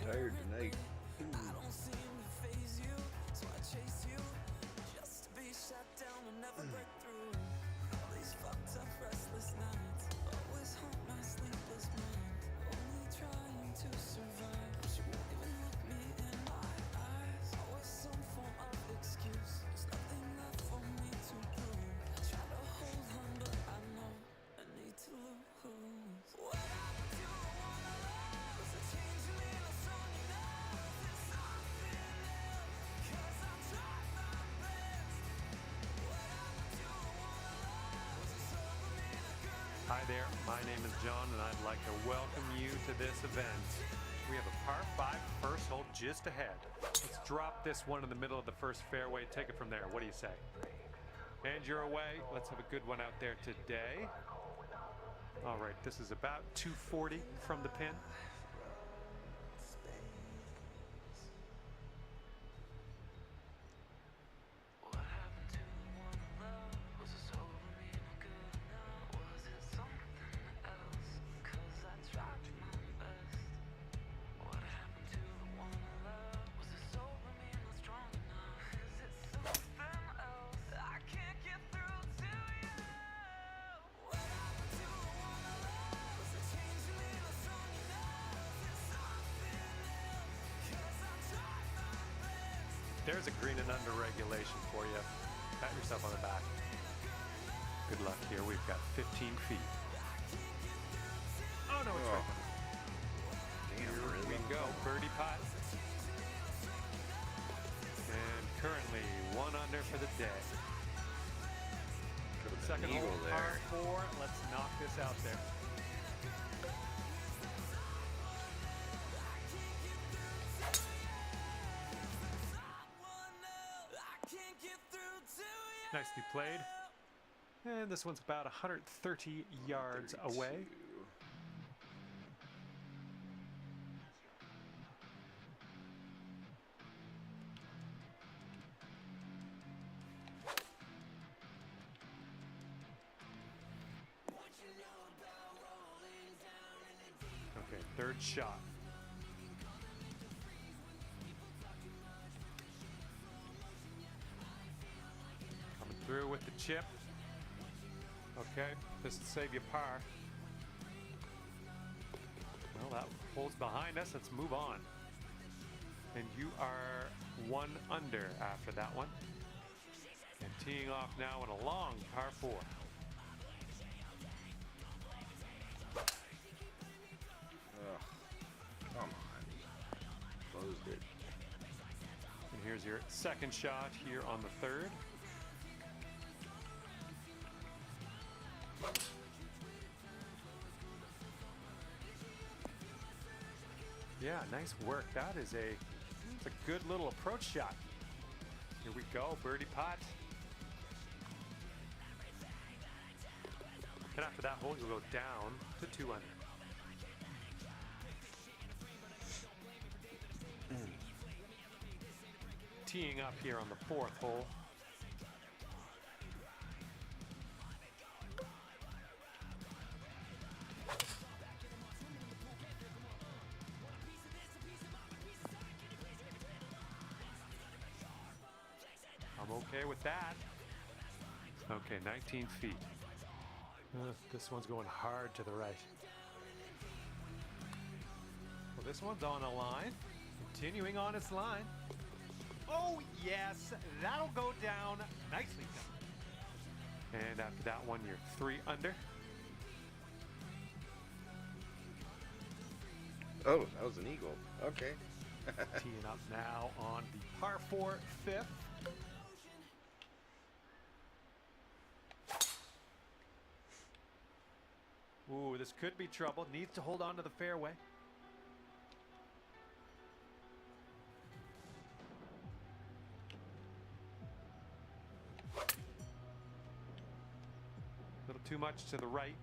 tired tonight. I don't seem to faze you, so I chase you just to be shut down and never break through. All these fucked up restless nights always haunt my sleepless mind. Only trying to survive, but you won't even look me in my eyes. Always some form of excuse, there's nothing left for me to prove. I try to hold on, but I know I need to lose. What happened to the one I love? Was it changing me or song enough? It's something else, 'cause I tried my best. What happened to the one I love? Was it sober me not good enough? Hi there, my name is John and I'd like to welcome you to this event. We have a par 5 first hole just ahead. Let's drop this one in the middle of the first fairway, take it from there. What do you say? And you're away. Let's have a good one out there today. All right, this is about 240 from the pin. What happened to the one I love? Was it sober me not good enough? Was it something else? 'Cause I tried my best. What happened to the one I love? Was it sober me not strong enough? Is it something else? I can't get through to you. What happened to the one I love? Was it changing me not strong enough? Is it something else? 'Cause I tried my best. There's a green and under regulation for you. Pat yourself on the back. Good luck here. We've got 15 feet. Oh no, it's right. Here we go. Birdie putt. And currently 1 under for the day. Second eagle hole, there. par 4. Let's knock this out there. Nicely played. And this one's about 130 yards away. 32. Okay, third shot. Coming through with the chip. Okay, this will save you par. Well, that hole's behind us. Let's move on. And you are 1 under after that one. And teeing off now in a long par 4. Ugh. Come on. Closed it. And here's your second shot here on the third. Yeah, nice work. That is it's a good little approach shot. Here we go, birdie putt. And after that hole, you'll go down to 2 under. Teeing up here on the 4th hole. I'm okay with that. Okay, 19 feet. This one's going hard to the right. Well, this one's on a line. Continuing on its line. Oh, yes, that'll go down. Nicely done. And after that one, you're 3 under. Oh, that was an eagle. Okay. Teeing up now on the par 4 5th. Ooh, this could be trouble. Needs to hold on to the fairway. A little too much to the right.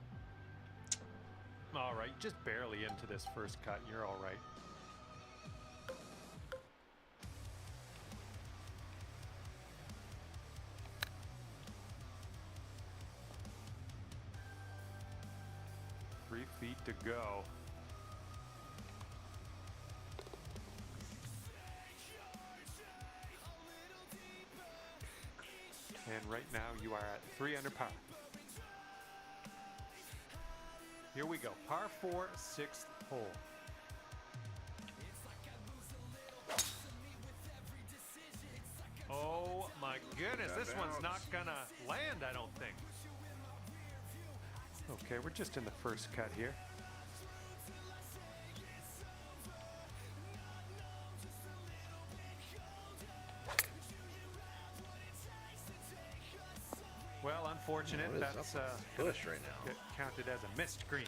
All right, just barely into this first cut. You're all right. Three feet to go. And right now you are at 3 under par. Here we go. Par 4, 6th hole. Oh my goodness, this one's not gonna land, I don't think. Okay, we're just in the first cut here. Well, unfortunate. What is up That's with this bush right now? get counted as a missed green.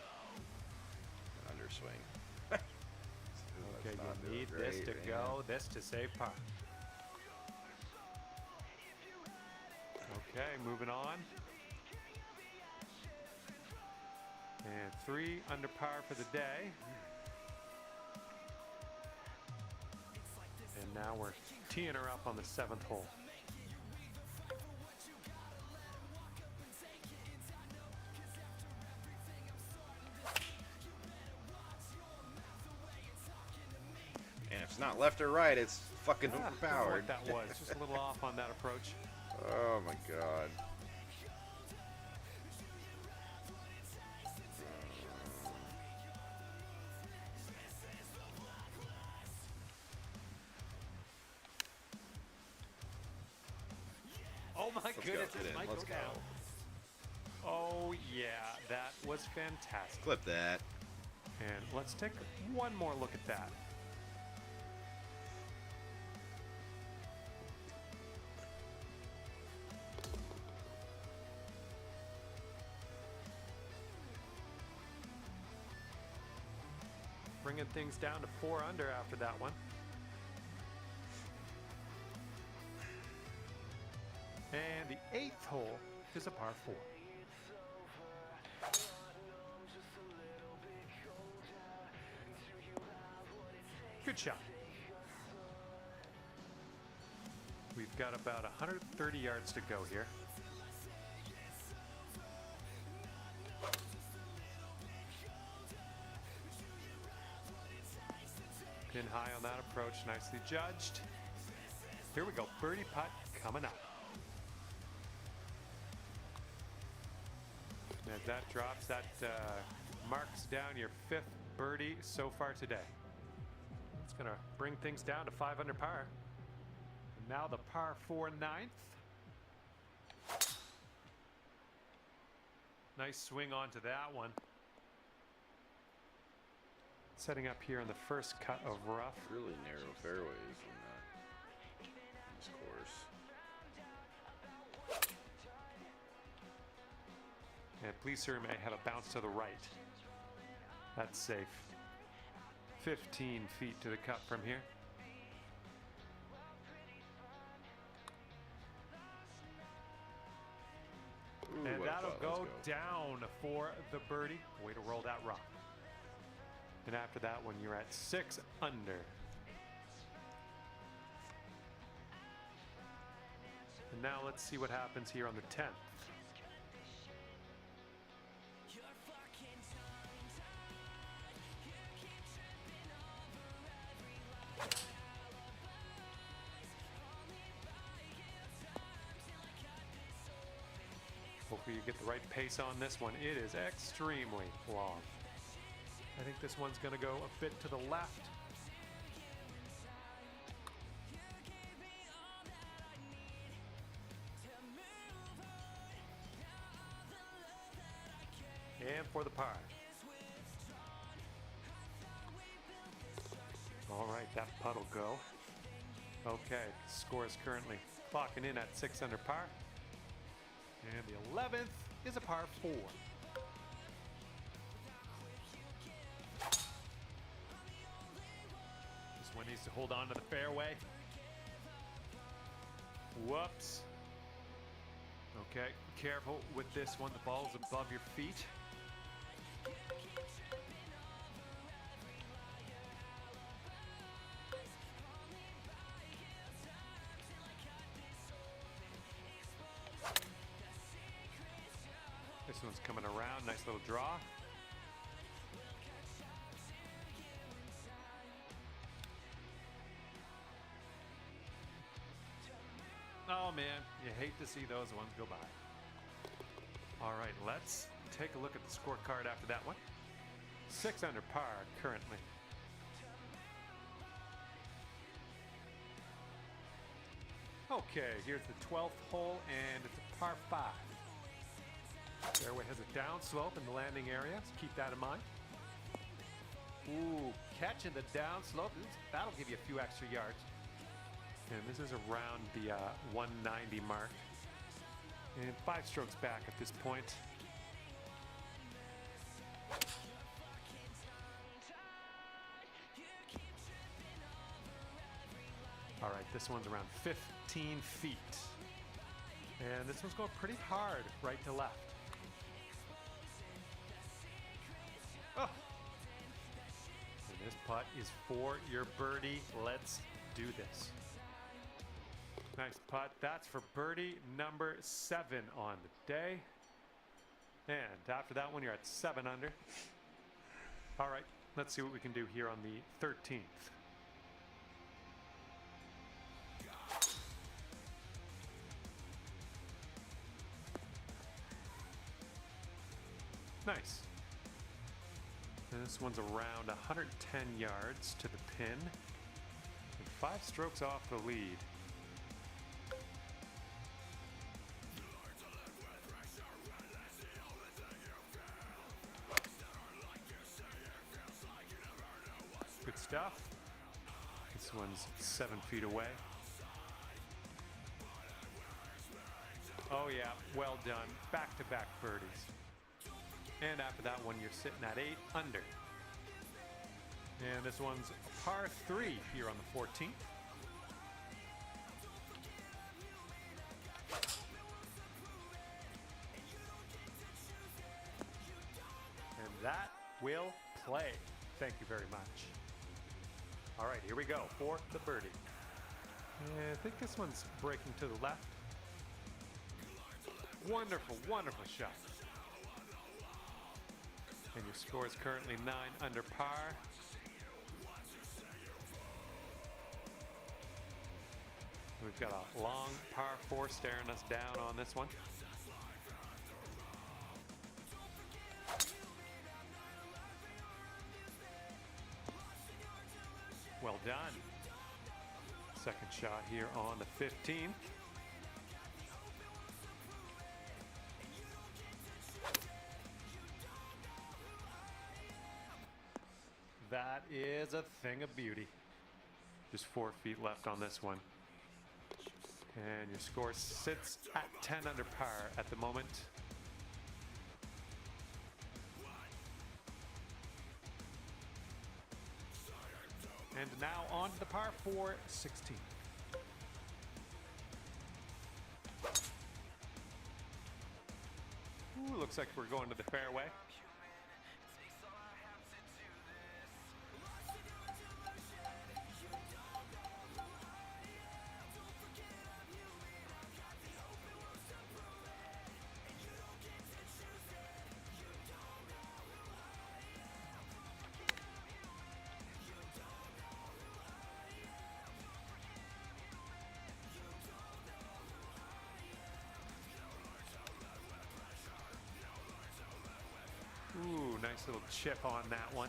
Underswing. Okay, you need this to go, this to save par. Okay, moving on. And 3 under par for the day. And now we're teeing her up on the 7th hole. And if it's not left or right, it's fucking I don't know overpowered. what that was. Just a little off on that approach. Oh my god. Oh my Let's goodness, go, it get in, might let's go go. down. Oh yeah, that was fantastic. Clip that. And let's take one more look at that. Bringing things down to 4 under after that one. And the 8th hole is a par 4. Good shot. We've got about 130 yards to go here. Pin high on that approach, nicely judged. Here we go, birdie putt coming up. As that drops, that marks down your 5th birdie so far today. It's going to bring things down to 5 under par. And now the par 4 9th. Nice swing onto that one. Setting up here in the first cut of rough. Really narrow fairway from this course. And please, sir, may have a bounce to the right. That's safe. 15 feet to the cup from here. Ooh, And what a that'll putt, go let's down for the birdie. Way to roll that rock. And after that one, you're at 6 under. And now let's see what happens here on the 10th. Hopefully you get the right pace on this one. It is extremely long. I think this one's going to go a bit to the left. And for the par. All right, that putt will go. Okay, score is currently clocking in at 6 under par. And the 11th is a par 4. This one needs to hold on to the fairway. Whoops. Okay, careful with this one. The ball's above your feet. This one's coming around. Nice little draw. Oh man, you hate to see those ones go by. All right, let's take a look at the scorecard after that one. 6 under par currently. Okay, here's the 12th hole, and it's a par 5. Fairway has a downslope in the landing area, so keep that in mind. Ooh, catching the downslope, that'll give you a few extra yards. And this is around the 190 mark. And 5 strokes back at this point. All right, this one's around 15 feet. And this one's going pretty hard right to left. Oh! And this putt is for your birdie. Let's do this. Nice putt. That's for birdie number 7 on the day. And after that one, you're at 7 under. All right, let's see what we can do here on the 13th. Nice. And this one's around 110 yards to the pin. And 5 strokes off the lead. Good stuff. This one's 7 feet away. Oh yeah, well done. Back-to-back birdies. And after that one, you're sitting at 8 under. And this one's a par 3 here on the 14th. And that will play. Thank you very much. All right, here we go for the birdie. And I think this one's breaking to the left. Wonderful, wonderful shot. And your score is currently 9 under par. We've got a long par 4 staring us down on this one. Well done. Second shot here on the 15th. That is a thing of beauty. Just 4 feet left on this one. And your score sits at 10 under par at the moment. And now on to the par 4 16. Ooh, looks like we're going to the fairway. Ooh, nice little chip on that one.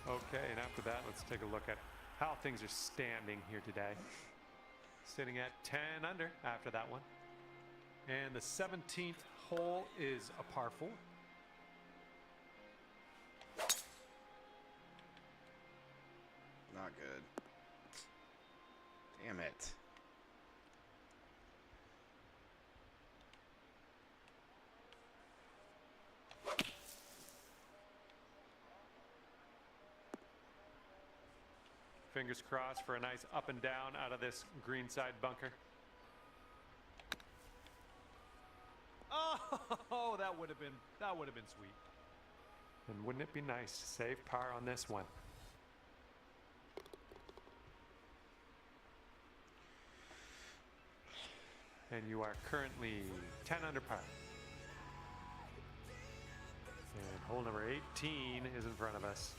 Okay, and after that, let's take a look at how things are standing here today. Sitting at 10 under after that one. And the 17th hole is a par 4. Not good. Damn it. Fingers crossed for a nice up and down out of this greenside bunker. Oh, that would have been sweet. And wouldn't it be nice to save par on this one? And you are currently 10 under par. And hole number 18 is in front of us.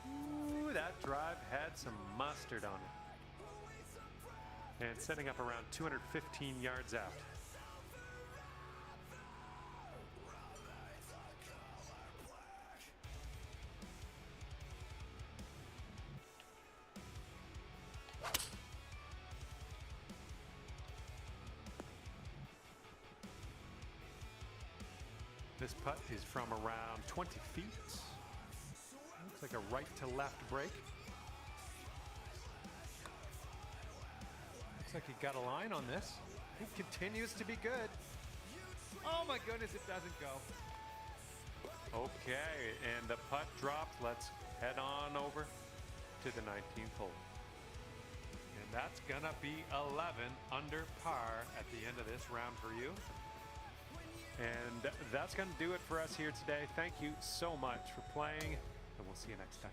Ooh, Ooh, that drive had some mustard on it. And setting up around 215 yards out. This putt is from around 20 feet. Looks like a right to left break. Looks like he got a line on this. It continues to be good. Oh my goodness, it doesn't go. Okay, and the putt dropped. Let's head on over to the 19th hole. And that's gonna be 11 under par at the end of this round for you. And that's going to do it for us here today. Thank you so much for playing, and we'll see you next time.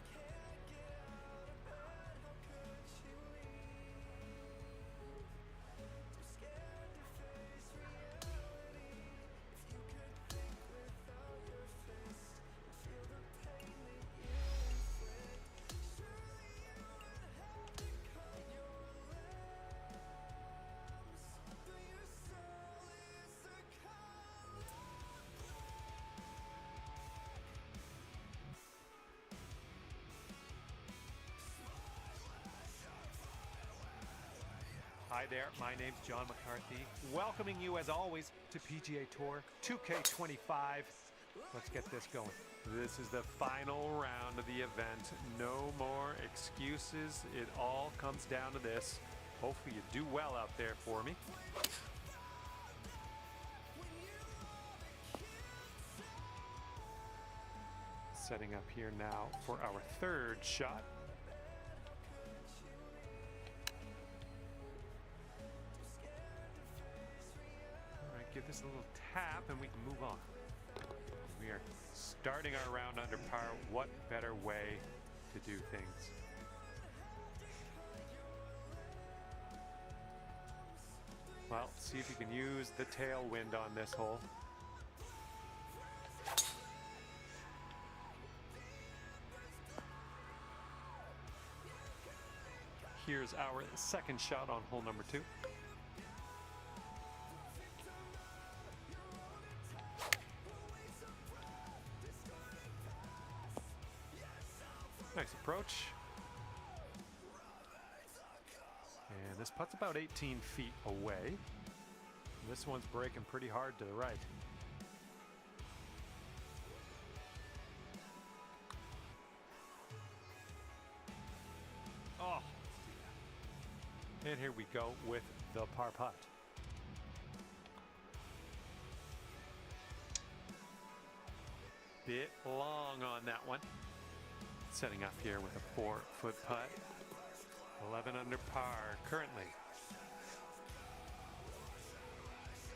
Hi there, my name's John McCarthy, welcoming you as always to PGA Tour 2K25. Let's get this going. This is the final round of the event. No more excuses. It all comes down to this. Hopefully you do well out there for me. Setting up here now for our third shot. Give this a little tap and we can move on. We are starting our round under par. What better way to do things? Well, see if you can use the tailwind on this hole. Here's our second shot on hole number 2. Nice approach. And this putt's about 18 feet away. This one's breaking pretty hard to the right. Oh, let's do that. And here we go with the par putt. Bit long on that one. Setting up here with a 4-foot putt. 11 under par currently.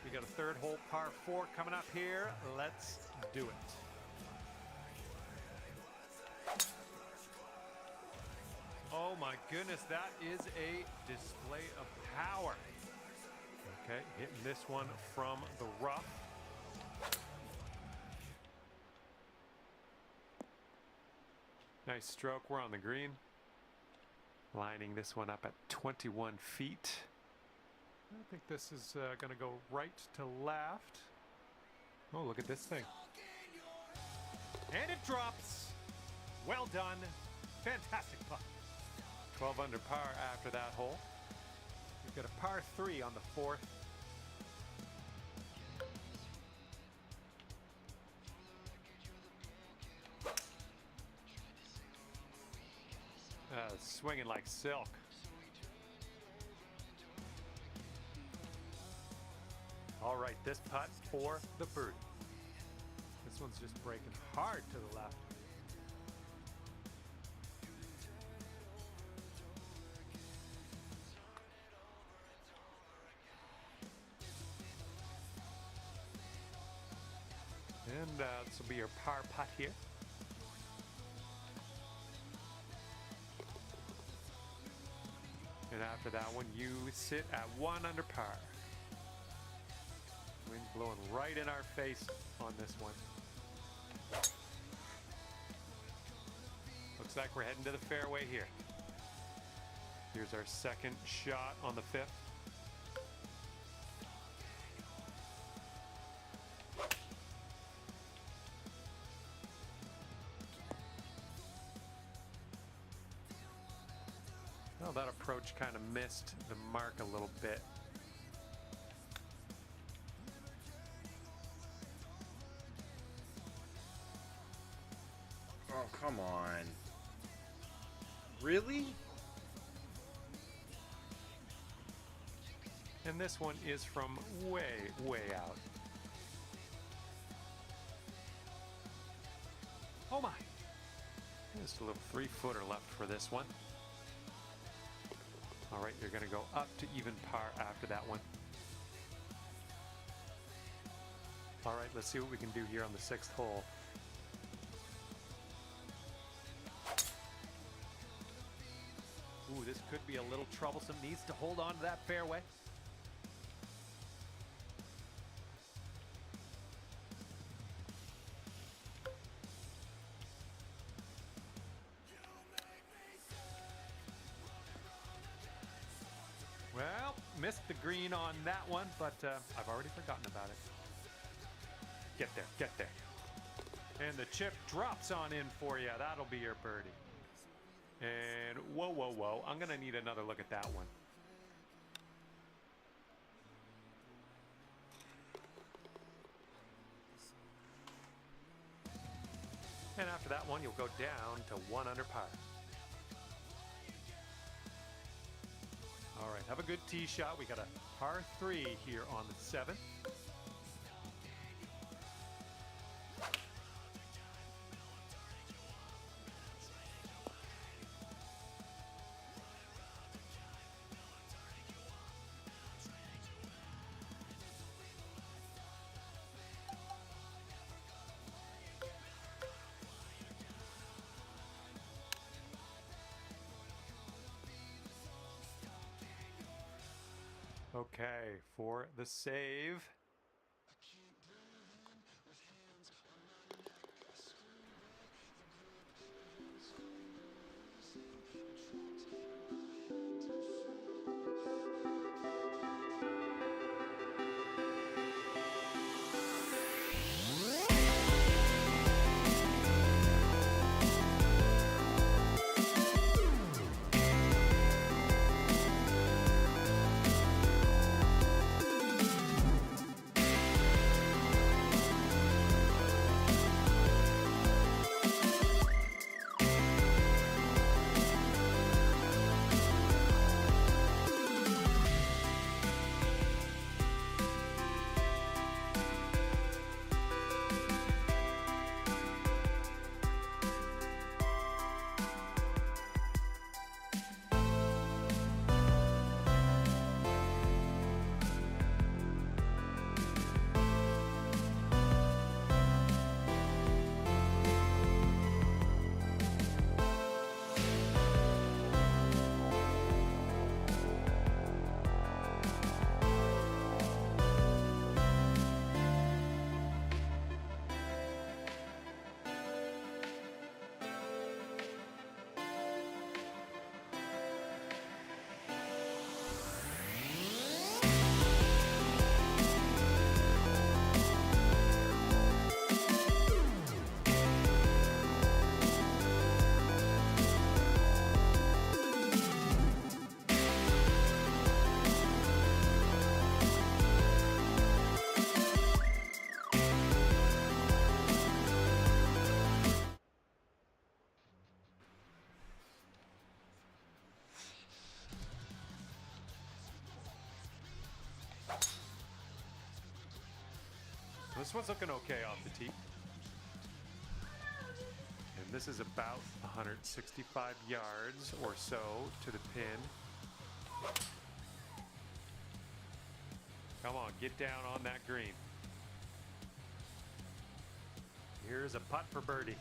We got a third hole par 4 coming up here. Let's do it. Oh my goodness, that is a display of power. Okay, hitting this one from the rough. Nice stroke. We're on the green. Lining this one up at 21 feet. I think this is going to go right to left. Oh, look at this thing. And it drops. Well done. Fantastic putt. 12 under par after that hole. We've got a par 3 on the 4th. Swinging like silk. All right, this putt for the birdie. This one's just breaking hard to the left. And this will be your par putt here. And after that one, you sit at 1 under par. Wind blowing right in our face on this one. Looks Looks like we're heading to the fairway here. Here's our second shot on the 5th. Well, that approach kind of missed the mark a little bit. Oh, come on. Really? And this one is from way, way out. Oh my! Just a little 3-footer left for this one. All right, you're going to go up to even par after that one. All right, let's see what we can do here on the 6th hole. Ooh, this could be a little troublesome. Needs to hold on to that fairway. Well, missed the green on that one, but I've already forgotten about it. Get there, get there. And the chip drops on in for you. That'll be your birdie. And whoa, whoa, whoa. I'm going to need another look at that one. And after that one, you'll go down to 1 under par. All right, have a good tee shot. We got a par 3 here on the 7th. Okay, for the save. This one's looking okay off the tee. And this is about 165 yards or so to the pin. Come on, get down on that green. Here's a putt for birdie.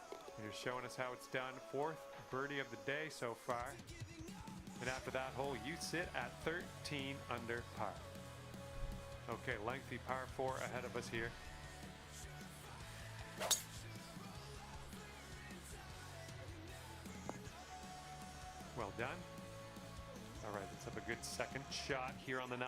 And you're showing us how it's done. 4th birdie of the day so far. And after that hole, you sit at 13 under par. Okay, lengthy par 4 ahead of us here. Well done. All right, let's have a good second shot here on the 9th.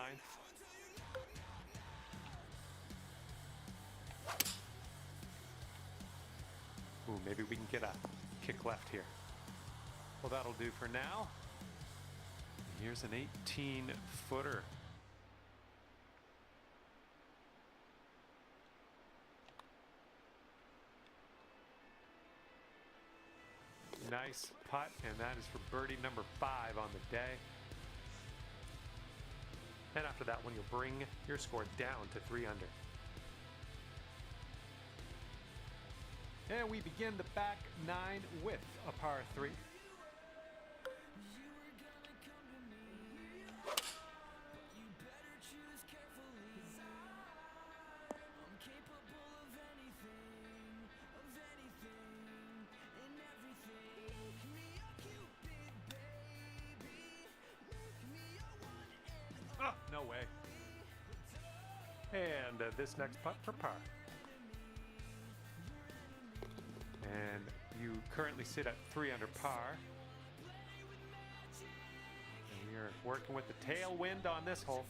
Ooh, maybe we can get a kick left here. Well, that'll do for now. Here's an 18-footer. Nice putt, and that is for birdie number 5 on the day. And after that one, you'll bring your score down to 3 under. And we begin the back 9 with a par 3. Oh, no way. And this next putt for par. And you currently sit at 3 under par. And we are working with the tailwind on this hole.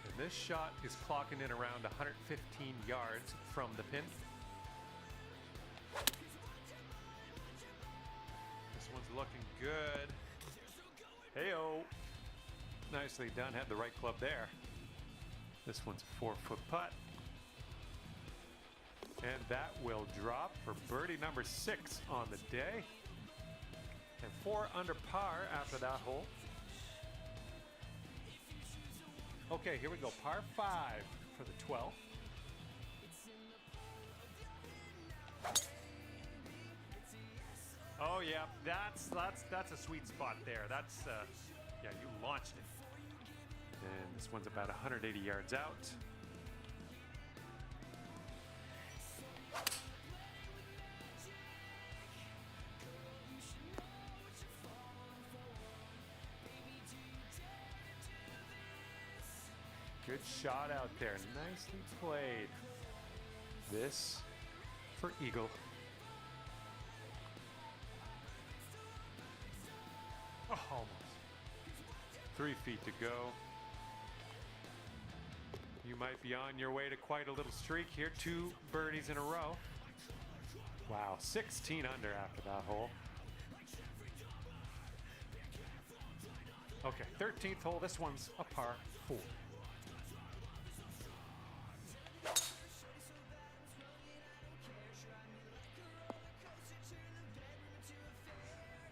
And this shot is clocking in around 115 yards from the pin. This one's looking good. Hey-o. Nicely done. Had the right club there. This one's a 4-foot putt. And that will drop for birdie number 6 on the day. And 4 under par after that hole. Okay, here we go. Par 5 for the 12th. Oh yeah, that's a sweet spot there. That's yeah, you launched it. And this one's about 180 yards out. Good shot out there. Nicely played. This for eagle. Oh, almost. 3 feet to go. You might be on your way to quite a little streak here. 2 birdies in a row. Wow, 16 under after that hole. Okay, 13th hole. This one's a par 4.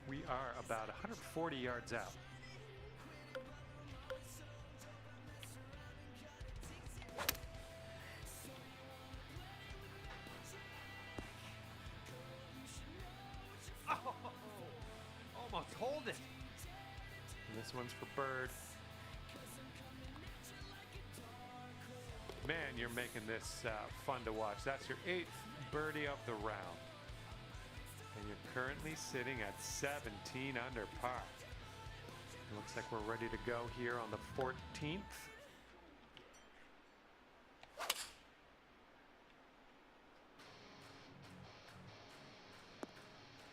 We are about 140 yards out. Oh, almost hold it. And this one's for bird. Man, you're making this fun to watch. That's your 8th birdie of the round. And you're currently sitting at 17 under par. It looks like we're ready to go here on the 14th.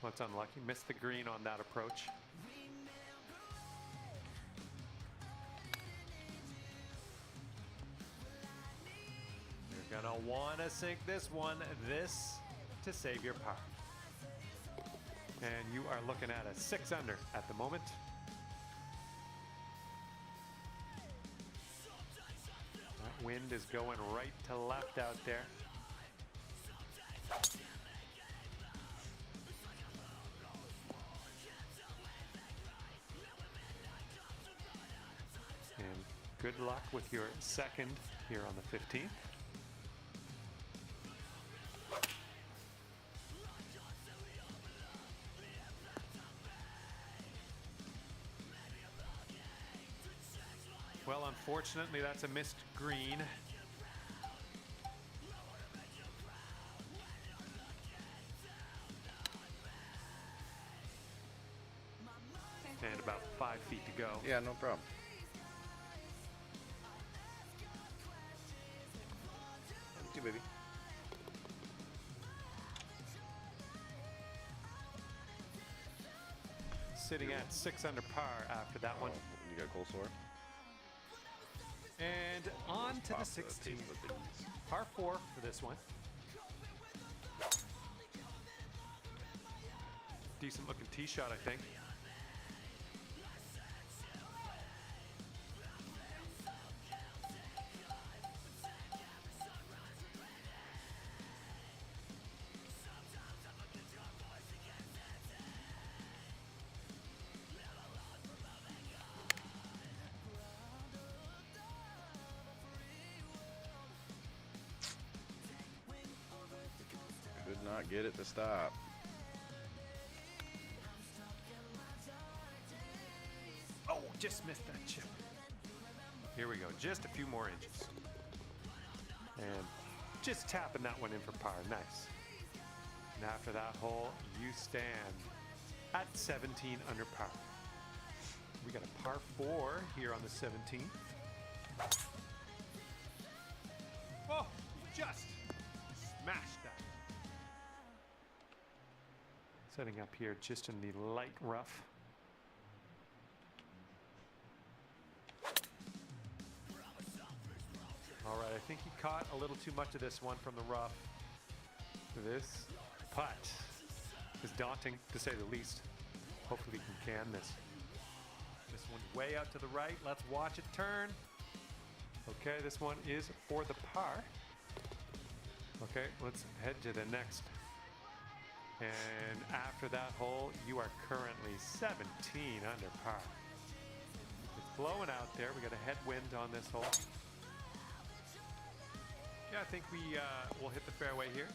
Well, it's unlucky. Missed the green on that approach. You're gonna wanna sink this one, to save your par. And you are looking at a 6 under at the moment. That wind is going right to left out there. And good luck with your second here on the 15th. Well, unfortunately, that's a missed green. And about 5 feet to go. Yeah, no problem. you, baby. Sitting at 6 under par after that one. You got coleslaw? And on to the 16th. Par 4 for this one. Decent looking tee shot, I think. Could not get it to stop. Oh, just missed that chip. Here we go, just a few more inches. And just tapping that one in for par, nice. And after that hole, you stand at 17 under par. We got a par 4 here on the 17th. Oh, just smashed that. Setting up here just in the light rough. All right, I think he caught a little too much of this one from the rough. This putt is daunting, to say the least. Hopefully we can can this. This one's way out to the right. Let's watch it turn. Okay, this one is for the par. Okay, let's head to the next. And after that hole, you are currently 17 under par. It's blowing out there. We got a headwind on this hole. Yeah, I think we will hit the fairway here.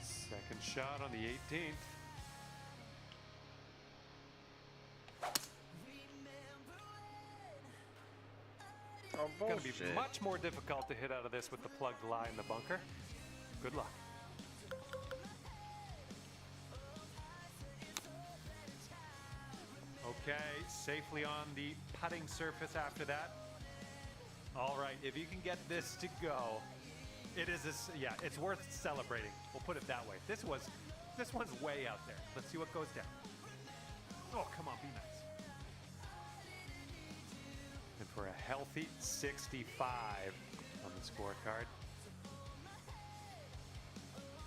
Second shot on the 18th. Oh, It's going to be much more difficult to hit out of this with the plugged lie in the bunker. Good luck. Okay, safely on the putting surface after that. All right, if you can get this to go, it is yeah, it's worth celebrating. We'll put it that way. This one's way out there. Let's see what goes down. Oh, come on, be nice. And for a healthy 65 on the scorecard.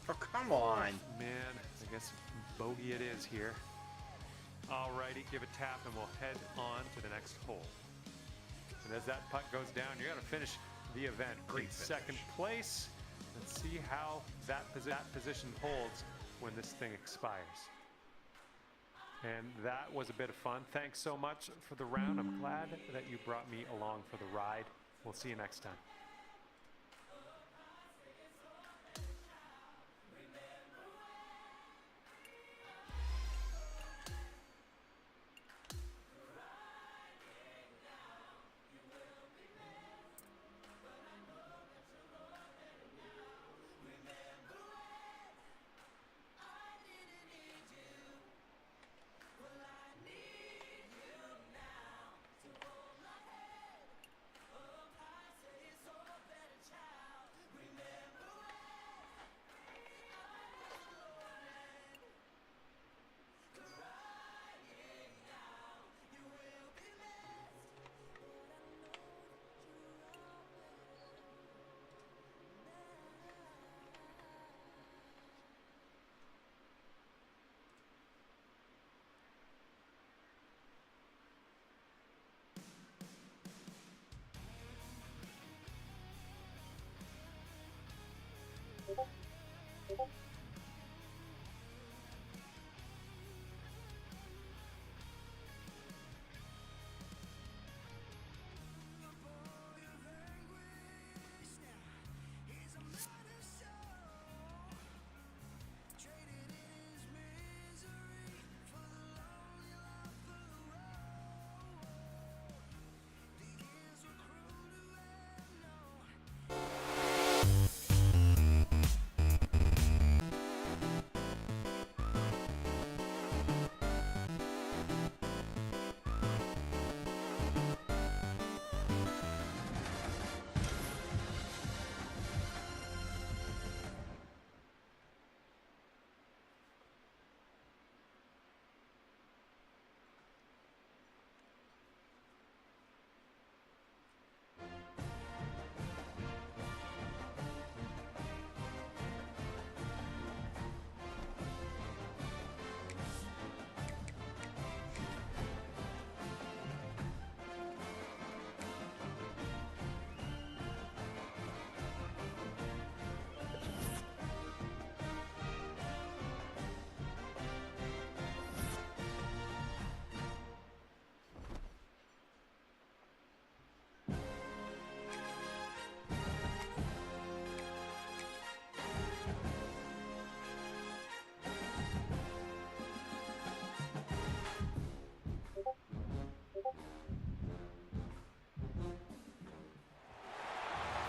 Oh, come on. Man, I guess bogey it is here. All righty, give a tap and we'll head on to the next hole. And as that putt goes down, you're going to finish the event in second place. Let's see how that position holds when this thing expires. And that was a bit of fun. Thanks so much for the round. I'm glad that you brought me along for the ride. We'll see you next time.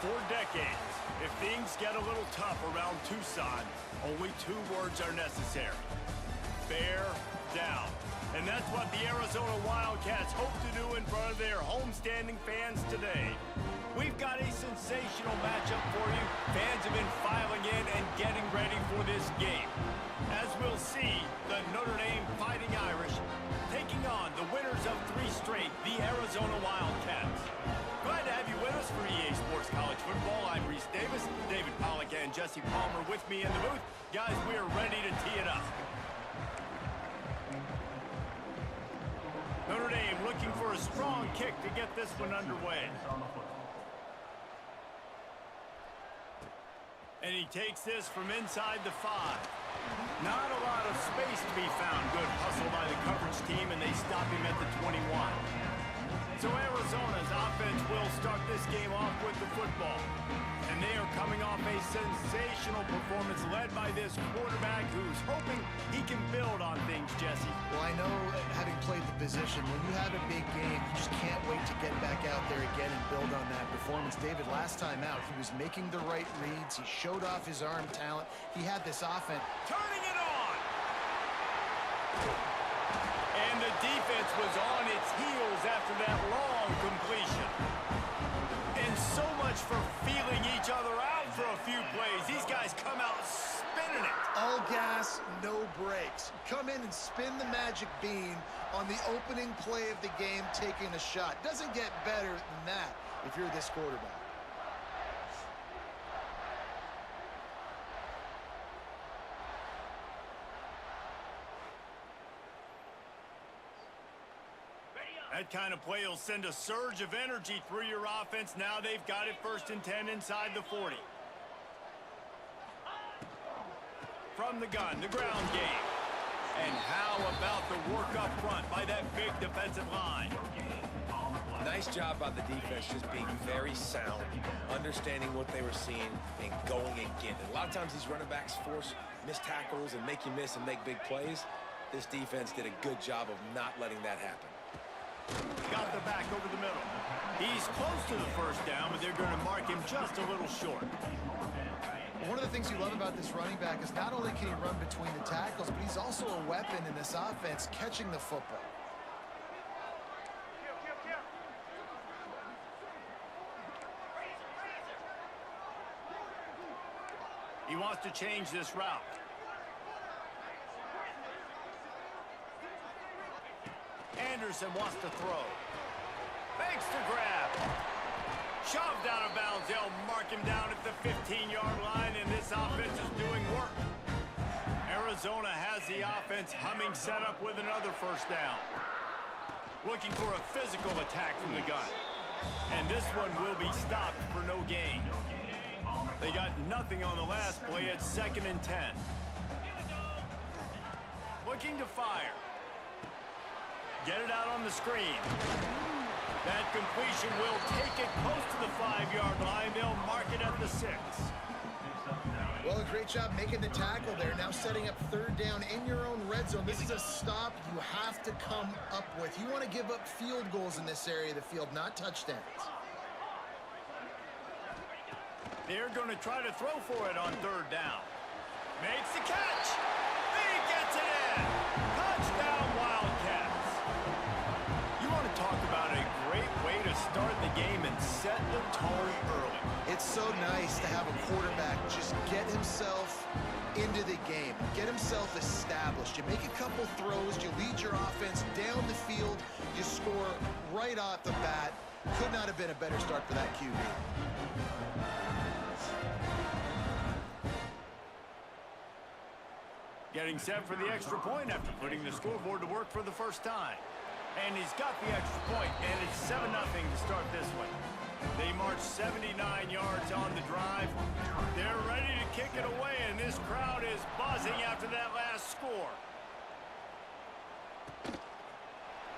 For decades, if things get a little tough around Tucson, only 2 words are necessary. Bear down. And that's what the Arizona Wildcats hope to do in front of their homestanding fans today. We've got a sensational matchup for you. Fans have been filing in and getting ready for this game. As we'll see, the Notre Dame Fighting Irish taking on the winners of 3 straight, the Arizona Wildcats. Glad to have you with us for EA Sports College Football. I'm Reese Davis, David Pollack and Jesse Palmer with me in the booth. Guys, we are ready to tee it up. Notre Dame looking for a strong kick to get this one underway. And he takes this from inside the 5. Not a lot of space to be found. Good hustle by the coverage team, and they stop him at the 21. So Arizona's offense will start this game off with the football. And they are coming off a sensational performance led by this quarterback who's hoping he can build on things, Jesse. Well, I know, having played the position, when you have a big game, you just can't wait to get back out there again and build on that performance. David, last time out, he was making the right reads. He showed off his arm talent. He had this offense. Turning it on! And the defense was on its heels after that long completion. And so much for feeling each other out for a few plays. These guys come out spinning it. All gas, no brakes. Come in and spin the magic bean on the opening play of the game, taking a shot. Doesn't get better than that if you're this quarterback. That kind of play will send a surge of energy through your offense. Now they've got it 1st and 10 inside the 40. From the gun, the ground game. And how about the work up front by that big defensive line? Nice job by the defense, just being very sound, understanding what they were seeing, and going and getting it. A lot of times these running backs force missed tackles and make you miss and make big plays. This defense did a good job of not letting that happen. Got the back over the middle. He's close to the 1st down, but they're going to mark him just a little short. One of the things you love about this running back is not only can he run between the tackles, but he's also a weapon in this offense, catching the football. He wants to change this route. Anderson wants to throw. Fakes to grab. Shoved out of bounds. They'll mark him down at the 15-yard line, and this offense is doing work. Arizona has the offense humming, set up with another 1st down. Looking for a physical attack from the gun. And this one will be stopped for no gain. They got nothing on the last play. It's 2nd and 10. Looking to fire. Get it out on the screen. That completion will take it close to the 5-yard line. They'll mark it at the 6. Well, a great job making the tackle there. Now setting up 3rd down in your own red zone. This is a stop you have to come up with. You want to give up field goals in this area of the field, not touchdowns. They're going to try to throw for it on 3rd down. Makes the catch. He gets it in. Touchdown, Wildcats. You want to talk about a great way to start the game and set the tone early. It's so nice to have a quarterback just get himself into the game, get himself established. You make a couple throws, you lead your offense down the field, you score right off the bat. Could not have been a better start for that QB. Getting set for the extra point after putting the scoreboard to work for the 1st time. And he's got the extra point, and it's 7-0 to start this one. They march 79 yards on the drive. They're ready to kick it away, and this crowd is buzzing after that last score.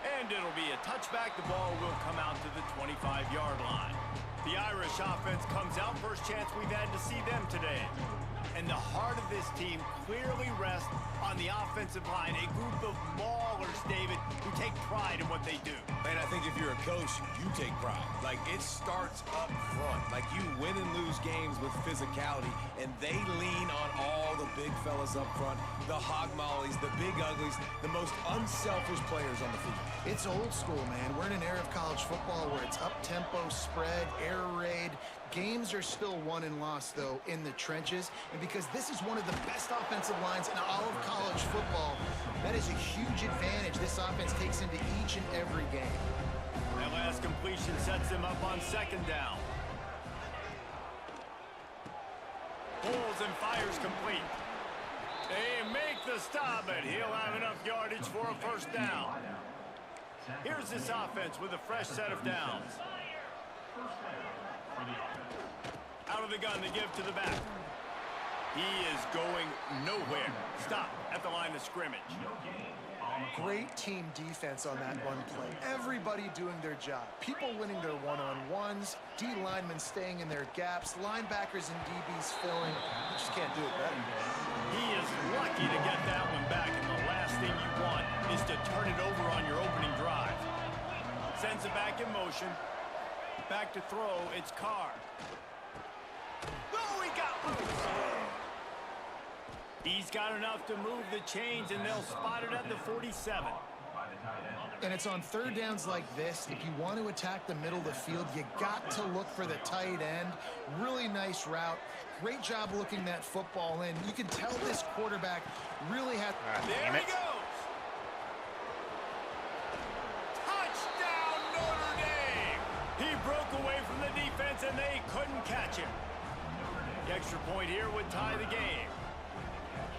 And it'll be a touchback. The ball will come out to the 25-yard line. The Irish offense comes out. First chance we've had to see them today. And the heart of this team clearly rests on the offensive line. A group of maulers, David, who take pride in what they do. And I think if you're a coach, you take pride. Like, it starts up front. Like, you win and lose games with physicality, and they lean on all the big fellas up front, the hog mollies, the big uglies, the most unselfish players on the field. It's old school, man. We're in an era of college football where it's up-tempo, spread, air raid. Games are still won and lost, though, in the trenches. And because this is one of the best offensive lines in all of college football, that is a huge advantage this offense takes into each and every game. That last completion sets him up on second down. Pulls and fires complete. They make the stop, but he'll have enough yardage for a first down. Here's this offense with a fresh set of downs. Out of the gun to give to the back. He is going nowhere. Stop at the line of scrimmage. Great team defense on that run play. Everybody doing their job. People winning their one-on-ones, D linemen staying in their gaps, linebackers and DBs filling. You just can't do it better. He is lucky to get that one back, and the last thing you want is to turn it over on your opening drive. Sends it back in motion. Back to throw, it's Carr. Oh, he got loose. He's got enough to move the chains, and they'll spot it at the 47. And it's on third downs like this. If you want to attack the middle of the field, you got to look for the tight end. Really nice route. Great job looking that football in. You can tell this quarterback really has... There he goes. Touchdown, Notre Dame. He broke away from the defense, and they couldn't catch him. The extra point here would tie the game.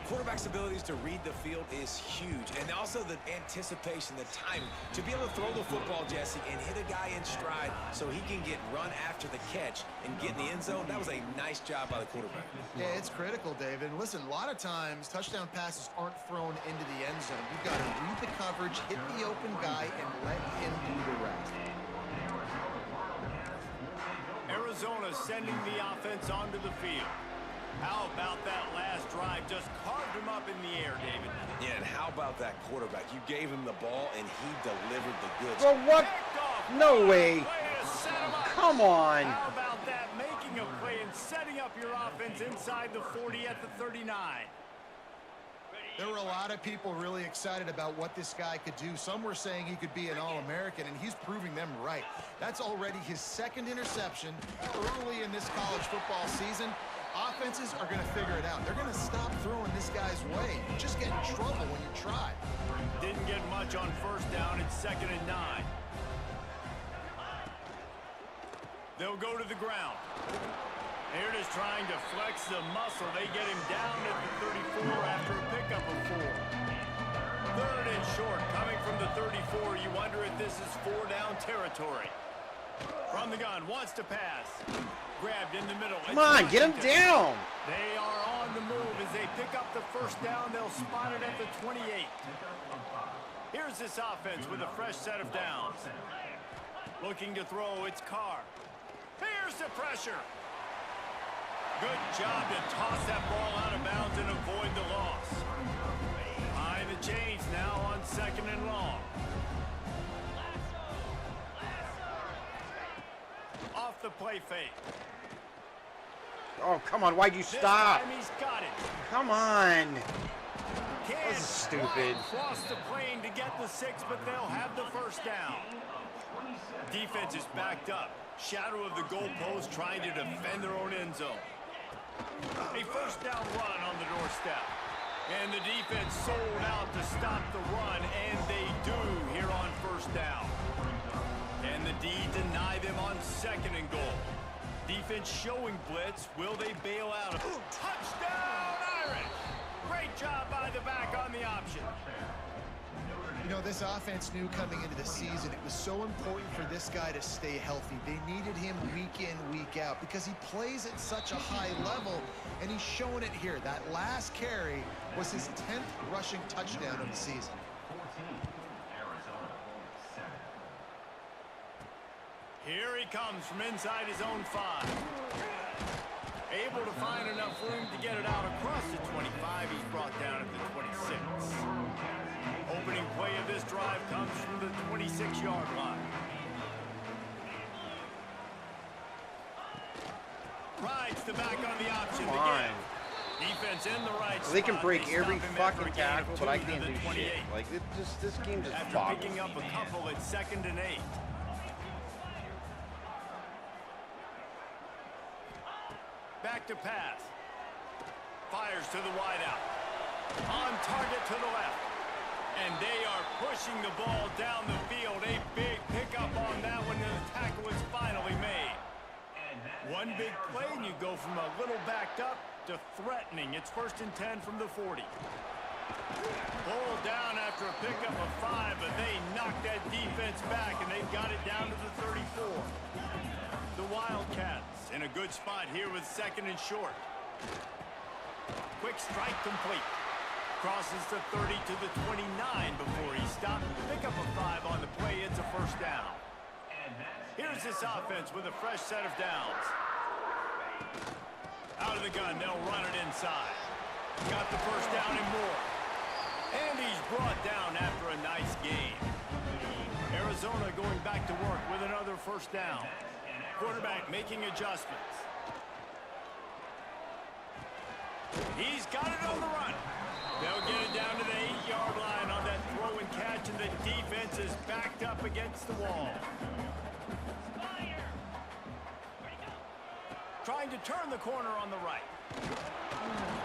Quarterback's abilities to read the field is huge, and also the anticipation, the timing. To be able to throw the football, Jesse, and hit a guy in stride so he can get run after the catch and get in the end zone, that was a nice job by the quarterback. Yeah, it's critical, David. And listen, a lot of times, touchdown passes aren't thrown into the end zone. You've got to read the coverage, hit the open guy, and let him do the rest. Arizona sending the offense onto the field. How about that last drive? Just carved him up in the air, David. Yeah, and how about that quarterback? You gave him the ball, and he delivered the goods. Well, what? No way. Come on. How about that? Making a play and setting up your offense inside the 40 at the 39. There were a lot of people really excited about what this guy could do. Some were saying he could be an All-American, and he's proving them right. That's already his second interception early in this college football season. Offenses are going to figure it out. They're going to stop throwing this guy's way. You just get in trouble when you try. Didn't get much on first down. It's 2nd and 9. They'll go to the ground. They're just trying to flex the muscle. They get him down at the 34 after a pickup of 4. 3rd and short. Coming from the 34, you wonder if this is 4-down territory. From the gun, wants to pass. Grabbed in the middle. Come on, get him down. They are on the move as they pick up the first down. They'll spot it at the 28. Here's this offense with a fresh set of downs. Looking to throw, it's Carr. Here's the pressure. Good job to toss that ball out of bounds and avoid the loss. Behind the chains now on 2nd and long. Off the play fake. Oh, come on. Why'd you stop? This time he's got it. Come on. Can't This is stupid. cross the plane to get the 6, but they'll have the first down. Defense is backed up. Shadow of the goalpost trying to defend their own end zone. A first down run on the doorstep. And the defense sold out to stop the run, and they do here on first down. And the D deny them on 2nd and goal. Defense showing blitz. Will they bail out? Touchdown, Irish! Great job by the back on the option. You know, this offense knew coming into the season it was so important for this guy to stay healthy. They needed him week in, week out because he plays at such a high level, and he's showing it here. That last carry was his 10th rushing touchdown of the season. Here he comes from inside his own 5. Able to find enough room to get it out across the 25. He's brought down at the 26. Opening play of this drive comes from the 26-yard line. Rides the back on the option. Come on. Defense in the right Well, they can spot. break They every stop him after fucking a gain of tackle, but I 2 to can't the do 28. shit. Like, this game just After boggles picking up me, a man. couple, it's 2nd and 8. Back to pass. Fires to the wideout. On target to the left. And they are pushing the ball down the field. A big pickup on that one, and the tackle is finally made. One big play, and you go from a little backed up to threatening. It's 1st and 10 from the 40. Pulled down after a pickup of 5, but they knocked that defense back, and they've got it down to the 34. The Wildcats in a good spot here with 2nd and short. Quick strike complete. Crosses the 30 to the 29 before he stopped. Pick up a 5 on the play. It's a 1st down. Here's this offense with a fresh set of downs. Out of the gun, they'll run it inside. Got the 1st down and more. And he's brought down after a nice game. Arizona going back to work with another 1st down. Quarterback making adjustments. He's got it on the run. They'll get it down to the 8-yard line on that throw and catch, and the defense is backed up against the wall. Trying to turn the corner on the right.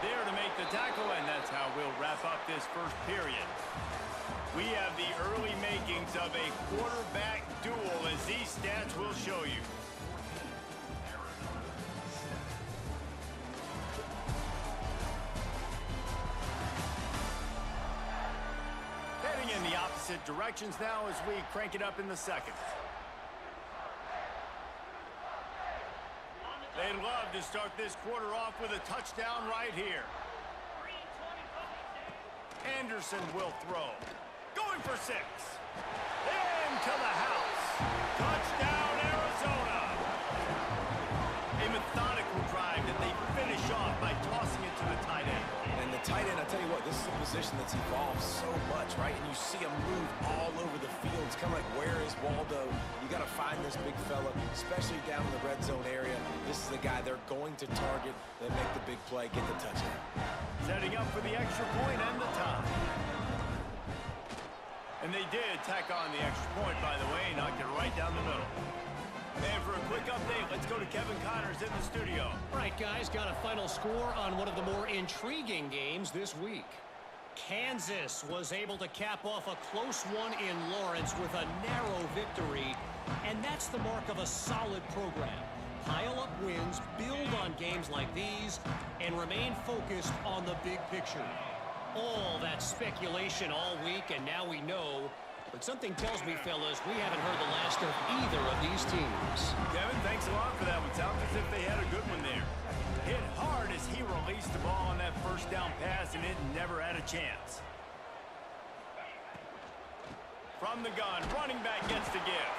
There to make the tackle, and that's how we'll wrap up this 1st period. We have the early makings of a quarterback duel, as these stats will show you. Heading in the opposite directions now as we crank it up in the 2nd. They'd love to start this quarter off with a touchdown right here. Anderson will throw. Going for 6. Into the house. Touchdown, Arizona. A methodical drive that they finish off by tossing it to the tight end. And the tight end, I tell you what, this is a position that's evolved so much, right? And you see him move all over the field. It's kind of like, where is Waldo? You got to find this big fella, especially down in the red zone area. This is the guy they're going to target. They make the big play, get the touchdown. Setting up for the extra point and the tie. And they did tack on the extra point, by the way, knocked it right down the middle. And for a quick update, let's go to Kevin Connors in the studio. All right, guys, got a final score on one of the more intriguing games this week. Kansas was able to cap off a close one in Lawrence with a narrow victory, and that's the mark of a solid program. Pile up wins, build on games like these, and remain focused on the big picture. All that speculation all week, and now we know. But something tells me, fellas, we haven't heard the last of either of these teams. Kevin, thanks a lot for that one. Sounds as if they had a good one there. Hit hard as he released the ball on that 1st down pass, and it never had a chance. From the gun, running back gets the gift.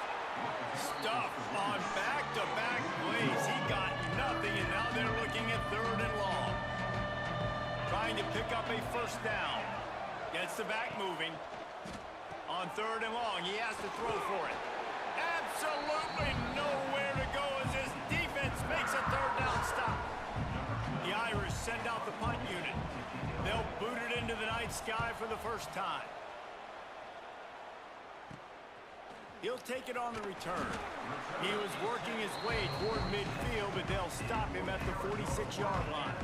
Stuff on back-to-back plays. He got nothing, and now they're looking at 3rd and long. Trying to pick up a 1st down. Gets the back moving. On 3rd and long, he has to throw for it. Absolutely nowhere to go as his defense makes a 3rd down stop. The Irish send out the punt unit. They'll boot it into the night sky for the 1st time. He'll take it on the return. He was working his way toward midfield, but they'll stop him at the 46-yard line.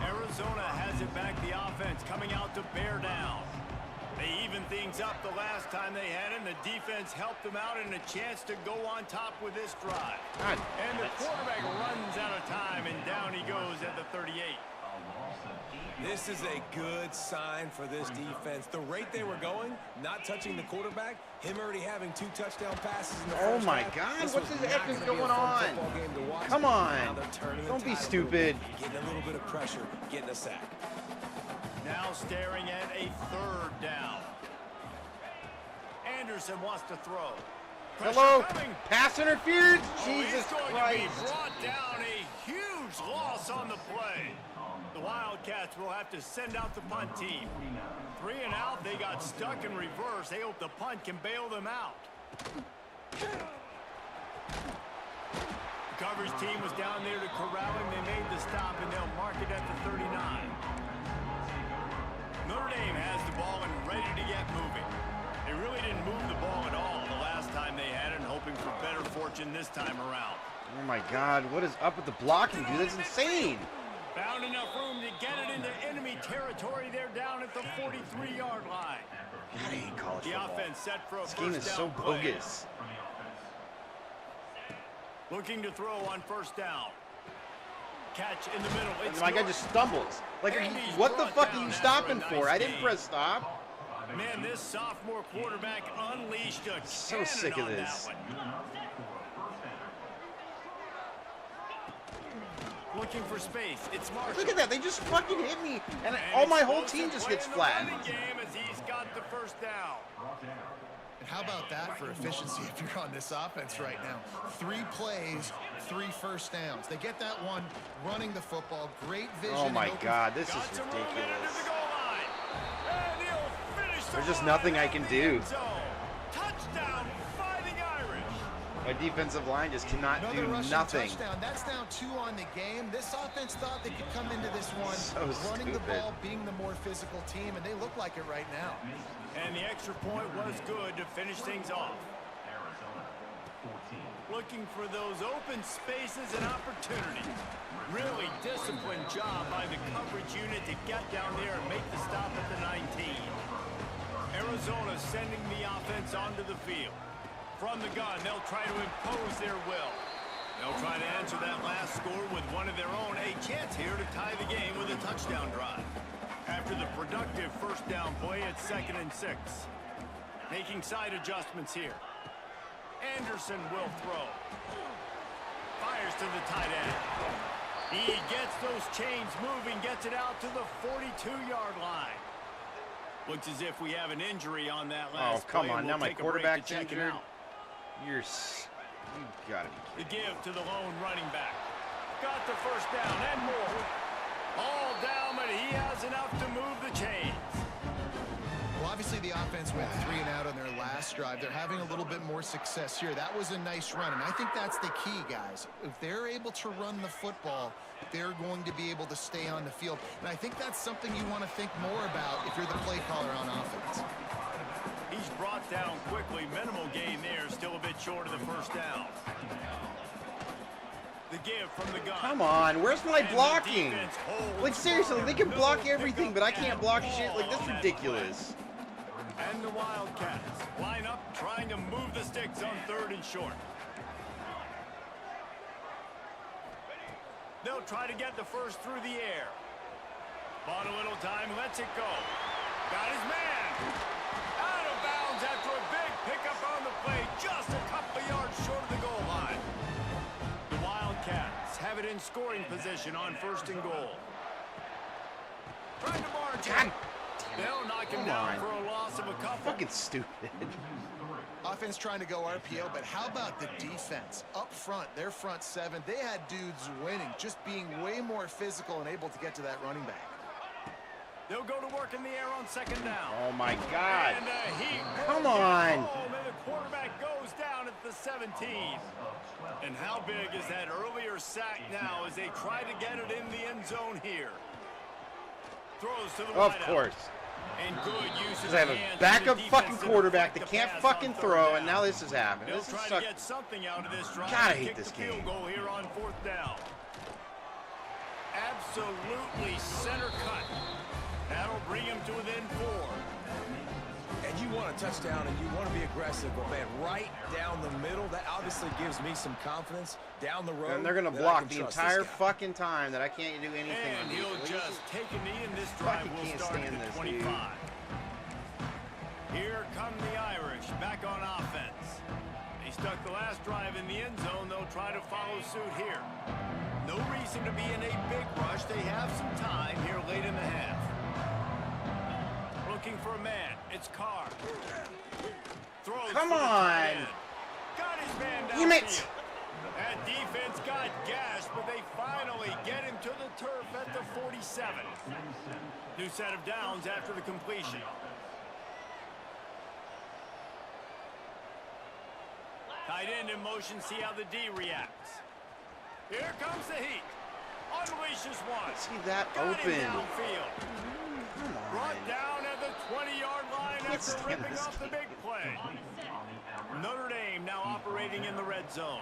Arizona has it back, the offense coming out to bear down. They evened things up the last time they had it, and the defense helped them out and a chance to go on top with this drive. And the quarterback runs out of time, and down he goes at the 38. This is a good sign for this defense. The rate they were going, not touching the quarterback, him already having 2 touchdown passes in the first my half. God, This what was the heck not is gonna be a going fun on? football game to watch. Come on. Now they're turning the Don't be tide a stupid. little bit, getting a little bit of pressure, getting a sack. Now staring at a 3rd down. Anderson wants to throw. Pressure Hello? coming. Pass interference? He's Jesus going Christ. to be brought down. A huge loss on the play. The Wildcats will have to send out the punt team. 3 and out. They got stuck in reverse. They hope the punt can bail them out. coverage team was down there to corral him. They made the stop, and they'll mark it at the 39. Notre Dame has the ball and ready to get moving. They really didn't move the ball at all the last time they had it, and hoping for better fortune this time around. Oh my God, what is up with the blocking, dude? That's insane. Found enough room to get it into enemy territory. They're down at the 43-yard line. God, I hate college The football. offense set for a This game is first so down play. bogus. Looking to throw on first down. Catch in the middle. It's My guy York. just stumbles. Like, And he's what the brought fuck are down you after stopping a for? nice I didn't gain. press stop. Man, this sophomore quarterback unleashed a So cannon sick of on this. that one. Looking for space. It's Marshall. Look at that. They just fucking hit me. And And all my whole explosive team just play gets in the flattened. running game as he's got the first down. And how about that for efficiency if you're on this offense right now? 3 plays, 3 first downs. They get that one running the football. Great vision. Oh my and open- God, this is Got some room into the ridiculous. goal line. And he'll finish the There's just run nothing I in can the do. end zone. Touchdown, Fighting Irish. My defensive line just cannot Another do rushing nothing. touchdown. That's now 2 on the game. This offense thought they could come into this one So running the stupid. ball, being the more physical team, and they look like it right now. And the extra point was good to finish things off. Looking for those open spaces and opportunities. Really disciplined job by the coverage unit to get down there and make the stop at the 19. Arizona sending the offense onto the field. From the gun, they'll try to impose their will. They'll try to answer that last score with one of their own. A chance here to tie the game with a touchdown drive. After the productive first down play, it's 2nd and 6. Making side adjustments here. Anderson will throw. Fires to the tight end. He gets those chains moving, gets it out to the 42-yard line. Looks as if we have an injury on that last come play, on. and Now we'll my take a break quarterback's to check him injured. out. You gotta be The give to the lone running back. Got the first down and more. All down, but he has enough to move the chains. Well, obviously the offense went 3 and out on their last drive. They're having a little bit more success here. That was a nice run, and I think that's the key, guys. If they're able to run the football, they're going to be able to stay on the field. And I think that's something you want to think more about if you're the play caller on offense. He's brought down quickly. Minimal gain there. Still a bit short of the first down. The give from the gun. Come on, where's my And the blocking? defense holds Like, seriously, firm. they can block Middle everything, pickup but I can't and block shit. Like, ball that's on that ridiculous. play. And the Wildcats line up, trying to move the sticks on 3rd and short. They'll try to get the first through the air. Bought a little time, lets it go. Got his man. Out of bounds after a big pickup on the play, just a couple of yards short of the goal line. The Wildcats have it in scoring position on 1st and goal. Trying to march God it. They'll knock him Come down on. for a loss of a couple. Fucking stupid. Offense trying to go RPO, but how about the defense? Up front, their front 7, they had dudes winning, just being way more physical and able to get to that running back. They'll go to work in the air on 2nd down. Oh my God. And he Come goes on. home, and the quarterback goes down at the 17. And how big is that earlier sack now as they try to get it in the end zone here? Throws to the Of wideout. course. And good use of Because I have the a hands of backup the fucking defense to quarterback deflect that can't the pass fucking on 3rd throw, down. and now this has happened. They'll This try is to suck. get something out of this drive. God, I and hate kick this the field game. goal here on 4th down. Absolutely center cut. That'll bring him to within 4. And you want a touchdown and you want to be aggressive, but man, right down the middle, that obviously gives me some confidence down the road. And they're gonna that I block can the trust this entire guy. fucking time that I can't do anything. And on he'll these. just take a knee, and this drive Fucking will can't start at stand the this, 25. Here come the Irish back on offense. They stuck the last drive in the end zone. They'll try to follow suit here. No reason to be in a big rush. They have some time here late in the half. Looking for a man. It's Carr. Throws Come to the tight on. end. Got his man Damn it. downfield. That defense got gashed, but they finally get him to the turf at the 47. New set of downs after the completion. Tight end in motion, see how the D reacts. Here comes the heat. Unleashes one. See that Got him open. downfield. Come on. Brought down at the 20-yard line Can't after stand ripping this off the game. big play. Notre Dame now operating in the red zone.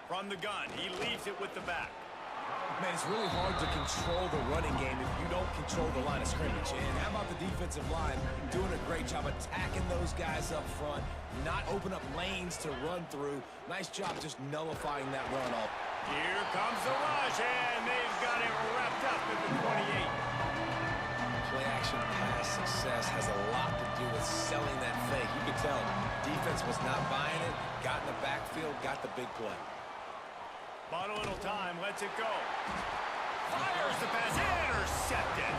From the gun, he leaves it with the back. Man, it's really hard to control the running game if you don't control the line of scrimmage. And how about the defensive line doing a great job attacking those guys up front, not open up lanes to run through. Nice job just nullifying that run all. Here comes the rush, and they've got it wrapped up at the 28. Play action pass success has a lot to do with selling that fake. You could tell defense was not buying it, got in the backfield, got the big play. Bought a little time, lets it go. Fires the pass, intercepted.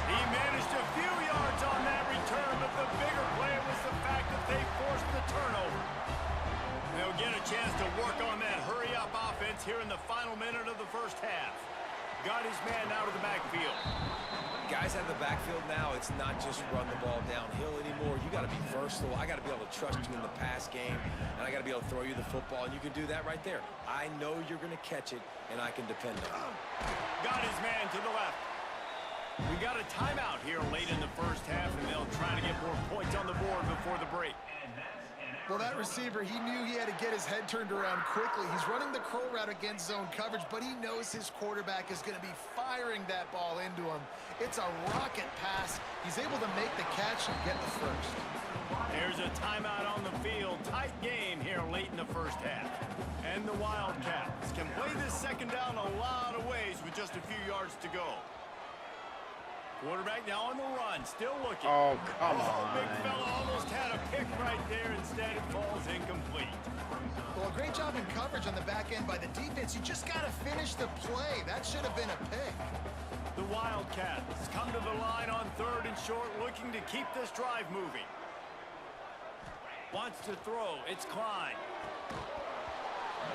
He managed a few yards on that return, but the bigger play was the fact that they forced the turnover. They'll get a chance to work on that hurry-up offense here in the final minute of the first half. Got his man out of the backfield. Guys out of the backfield now, it's not just run the ball downhill anymore. You got to be versatile. I got to be able to trust you in the pass game, and I got to be able to throw you the football, and you can do that right there. I know you're going to catch it, and I can depend on it. Got his man to the left. We got a timeout here late in the first half, and they'll try to get more points on the board before the break. Well, that receiver, he knew he had to get his head turned around quickly. He's running the curl route against zone coverage, but he knows his quarterback is going to be firing that ball into him. It's a rocket pass. He's able to make the catch and get the first. There's a timeout on the field. Tight game here late in the first half. And the Wildcats can play this second down a lot of ways with just a few yards to go. Quarterback now on the run, still looking. Oh, come on. Big fella almost had a pick right there. Instead, it falls incomplete. Well, a great job in coverage on the back end by the defense. You just got to finish the play. That should have been a pick. The Wildcats come to the line on 3rd and short, looking to keep this drive moving. Wants to throw. It's Klein.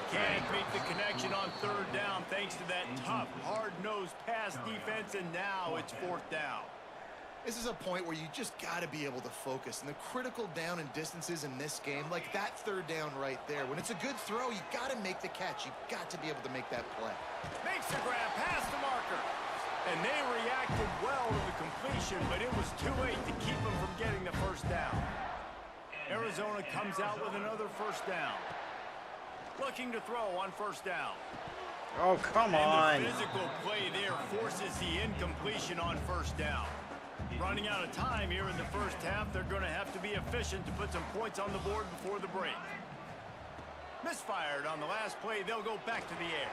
Can't make the connection on 3rd down thanks to that tough, hard-nosed pass defense, and now it's 4th down. This is a point where you just got to be able to focus. And the critical down and distances in this game, like that 3rd down right there, when it's a good throw, you got to make the catch. You got to be able to make that play. Makes the grab past the marker. And they reacted well to the completion, but it was too late to keep them from getting the first down. Arizona comes out with another first down. Looking to throw on 1st down. Oh, come on. And the physical play there forces the incompletion on 1st down. Running out of time here in the first half, they're going to have to be efficient to put some points on the board before the break. Misfired on the last play, they'll go back to the air.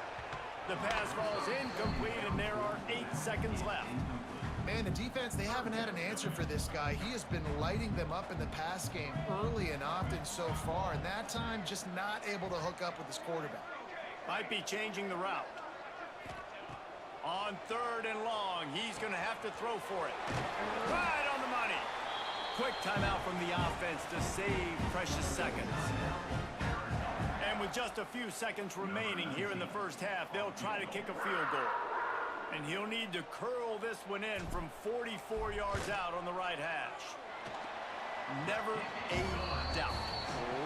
The pass falls incomplete, and there are 8 seconds left. Man, the defense, they haven't had an answer for this guy. He has been lighting them up in the pass game early and often so far, and that time just not able to hook up with his quarterback. Might be changing the route. On 3rd and long, he's going to have to throw for it. Right on the money. Quick timeout from the offense to save precious seconds. And with just a few seconds remaining here in the first half, they'll try to kick a field goal. And he'll need to curl this one in from 44 yards out on the right hash. Never a doubt.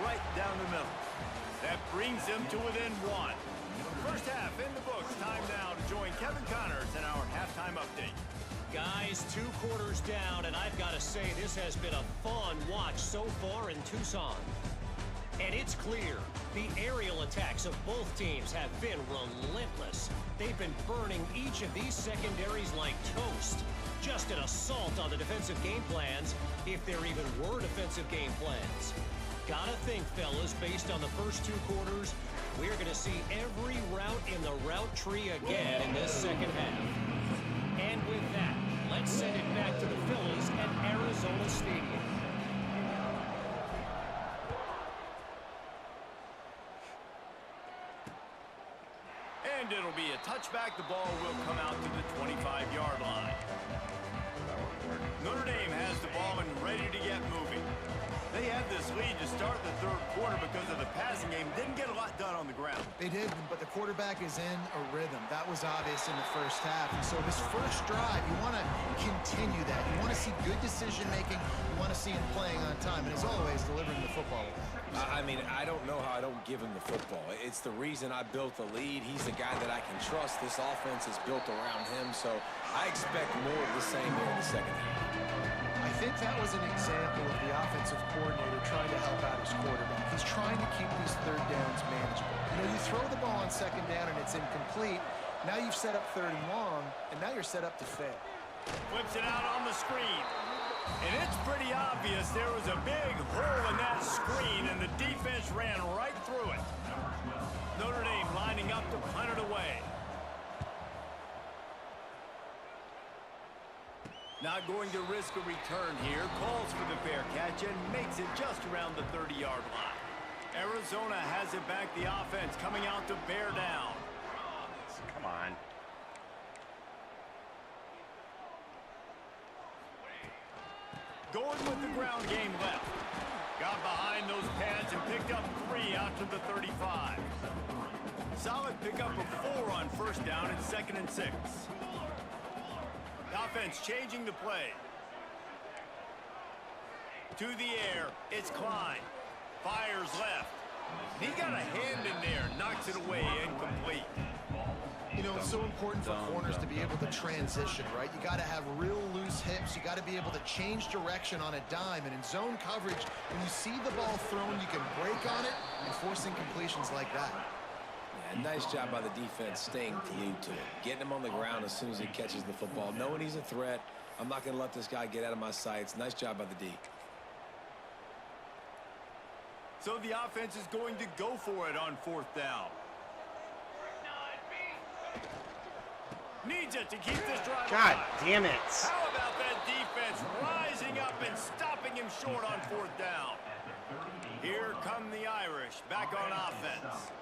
Right down the middle. That brings them to within 1. First half in the books. Time now to join Kevin Connors in our halftime update. Guys, 2 quarters down, and I've got to say this has been a fun watch so far in Tucson. And it's clear, the aerial attacks of both teams have been relentless. They've been burning each of these secondaries like toast. Just an assault on the defensive game plans, if there even were defensive game plans. Gotta think, fellas, based on the first 2 quarters, we're gonna see every route in the route tree again in this second half. And with that, let's send it back to the Phillies at Arizona Stadium. And it'll be a touchback. The ball will come out to the 25-yard line. Notre Dame has the ball and ready to get moving. They had this lead to start the third quarter because of the passing game. Didn't get a lot done on the ground. They did, but the quarterback is in a rhythm. That was obvious in the first half. And so this first drive, you want to continue that. You want to see good decision-making. You want to see him playing on time. And as always, delivering the football. I mean, I don't know how I don't give him the football. It's the reason I built the lead. He's the guy that I can trust. This offense is built around him, so I expect more of the same here in the second half. I think that was an example of the offensive coordinator trying to help out his quarterback. He's trying to keep these third downs manageable. You know, you throw the ball on second down and it's incomplete. Now you've set up third and long, and now you're set up to fail. Flips it out on the screen. And it's pretty obvious there was a big hole in that screen, and the defense ran right through it. Notre Dame lining up to punt it away. Not going to risk a return here. Calls for the fair catch and makes it just around the 30-yard line. Arizona has it back. The offense coming out to bear down. Come on. Going with the ground game left. Got behind those pads and picked up 3 out to the 35. Solid pickup of 4 on first down and 2nd and 6. The offense changing the play. To the air, it's Klein. Fires left. He got a hand in there, knocks it away, incomplete. You know, it's so important for corners to be able to transition, right? You got to have real loose hips. You got to be able to change direction on a dime. And in zone coverage, when you see the ball thrown, you can break on it and force incompletions like that. Yeah, nice job by the defense staying glued to it. Getting him on the ground as soon as he catches the football. Knowing he's a threat. I'm not going to let this guy get out of my sights. Nice job by the D. So the offense is going to go for it on 4th down. Needs it to keep this drive God alive. damn it. How about that defense rising up and stopping him short on 4th down? Here come the Irish back on offense.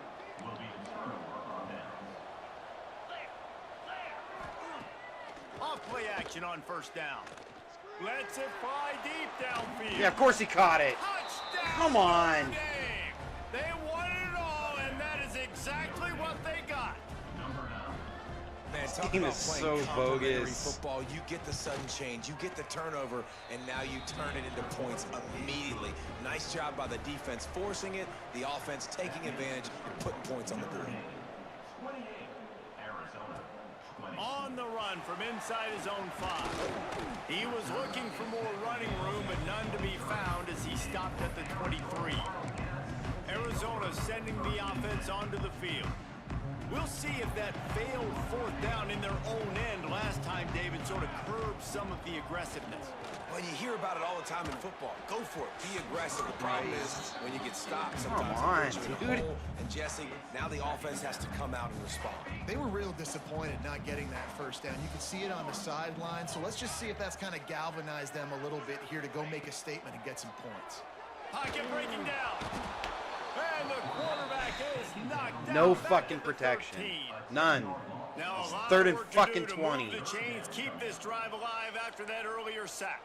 Off play action on 1st down. Lets it fly deep downfield. Yeah, of course he caught it. Touchdown. Come on. They won it all, and that is exactly what they got. Man, This talk game about is playing so complementary bogus. football. You get the sudden change, you get the turnover, and now you turn it into points immediately. Nice job by the defense forcing it, the offense taking advantage and putting points on the board. On the run from inside his own 5. He was looking for more running room, but none to be found as he stopped at the 23. Arizona sending the offense onto the field. We'll see if that failed 4th down in their own end last time, David, sort of curbed some of the aggressiveness. Well, you hear about it all the time in football. Go for it. Be aggressive. The problem is when you get stopped, sometimes Come on, it puts you in a dude. hole. And Jesse, now the offense has to come out and respond. They were real disappointed not getting that 1st down. You could see it on the sideline. So let's just see if that's kind of galvanized them a little bit here to go make a statement and get some points. Pocket breaking down. And the quarterback is knocked down. No back fucking at the protection. 13. None. Now a lot 3rd of and work to fucking do to 20. move the chains, keep this drive alive after that earlier sack.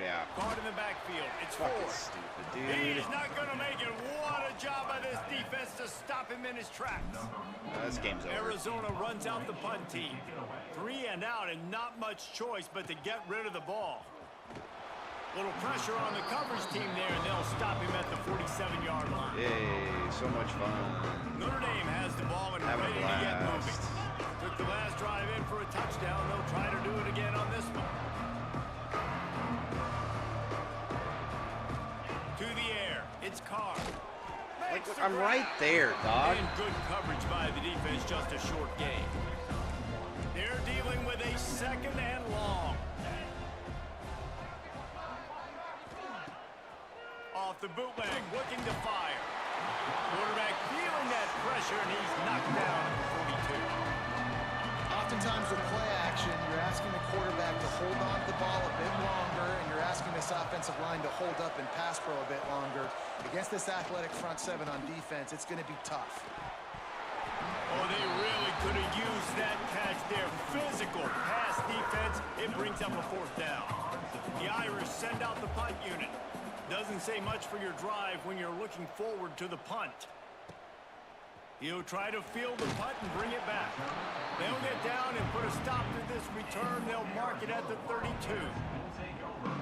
Yeah. Caught in the backfield. It's Fucking 4. stupid, dude. He's not going to make it. What a job by this defense to stop him in his tracks. This game's over. Arizona runs out the punt team. 3 and out and not much choice but to get rid of the ball. Little pressure on the coverage team there, and they'll stop him at the 47-yard line. Yay, so much fun. Notre Dame has the ball and Having a ready to get moving. blast. Took the last drive in for a touchdown. They'll try to do it again on this one. To the air. It's Carr. Like, I'm right there, dog. And good coverage by the defense, just a short game. They're dealing with a 2nd and long. Off the bootleg, looking to fire. Quarterback feeling that pressure, and he's knocked down at the 42. Oftentimes with play action, you're asking the quarterback to hold on to the ball a bit longer, and you're asking this offensive line to hold up and pass pro a bit longer. Against this athletic front 7 on defense, it's going to be tough. Oh, they really could have used that catch there. Physical pass defense. It brings up a 4th down. The Irish send out the punt unit. Doesn't say much for your drive when you're looking forward to the punt. He'll try to field the punt and bring it back. They'll get down and put a stop to this return. They'll mark it at the 32.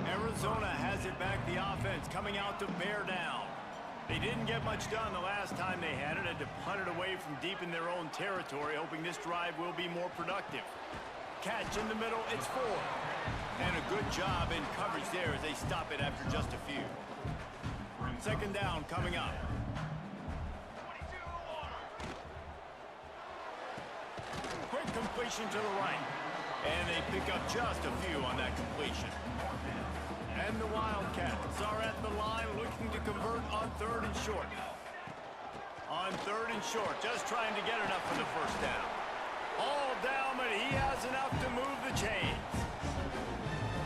Arizona has it back, the offense coming out to bear down. They didn't get much done the last time they had it. Had to punt it away from deep in their own territory, hoping this drive will be more productive. Catch in the middle, it's 4. And a good job in coverage there as they stop it after just a few. 2nd down coming up. Quick completion to the right. And they pick up just a few on that completion. And the Wildcats are at the line looking to convert on 3rd and short. On 3rd and short, just trying to get enough for the 1st down. All down, but he has enough to move the chains.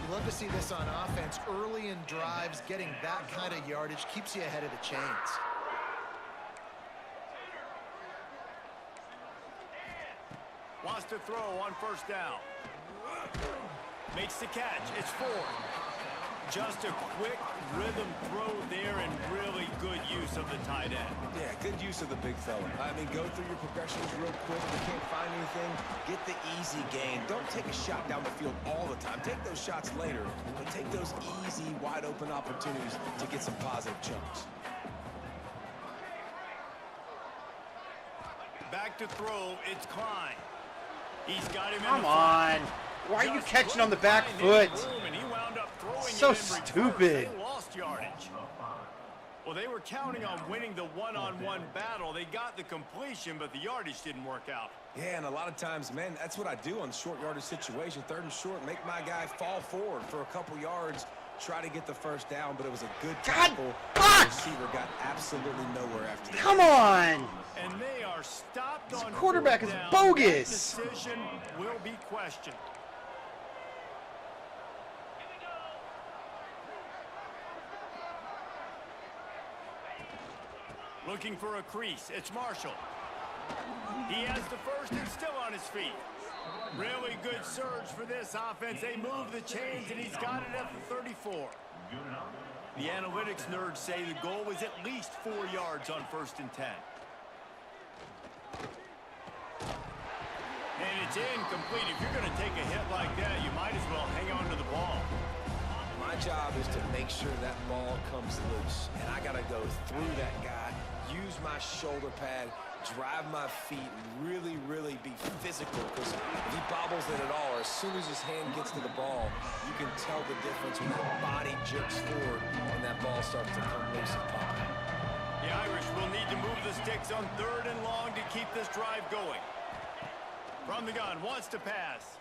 You love to see this on offense. Early in drives, getting that kind of yardage keeps you ahead of the chains. Wants to throw on 1st down. Makes the catch. It's 4. Just a quick rhythm throw there and really good use of the tight end. Yeah, good use of the big fella. I mean, go through your progressions real quick. If you can't find anything, get the easy gain. Don't take a shot down the field all the time. Take those shots later, but take those easy, wide-open opportunities to get some positive chunks. Back to throw, it's Klein. He's got him Come on. Why are you catching on the back foot? So stupid. They lost yardage. Well, they were counting on winning the one-on-one battle. They got the completion, but the yardage didn't work out. Yeah, and a lot of times, man, that's what I do on short yardage situation. 3rd and short, make my guy fall forward for a couple yards, try to get the 1st down, but it was a good tackle. The receiver got absolutely nowhere after that. Come on. And they are stopped on quarterback is 4th down. bogus. That decision will be questioned. Looking for a crease. It's Marshall. He has the 1st and still on his feet. Really good surge for this offense. They move the chains, and he's got it at the 34. The analytics nerds say the goal was at least 4 yards on 1st and 10. And it's incomplete. If you're going to take a hit like that, you might as well hang on to the ball. My job is to make sure that ball comes loose, and I got to go through that guy, use my shoulder pad, drive my feet, really, really be physical, because if he bobbles it at all, or as soon as his hand gets to the ball, you can tell the difference when that body jerks forward and that ball starts to come loose and pop. The Irish will need to move the sticks on 3rd and long to keep this drive going. From the gun, wants to pass.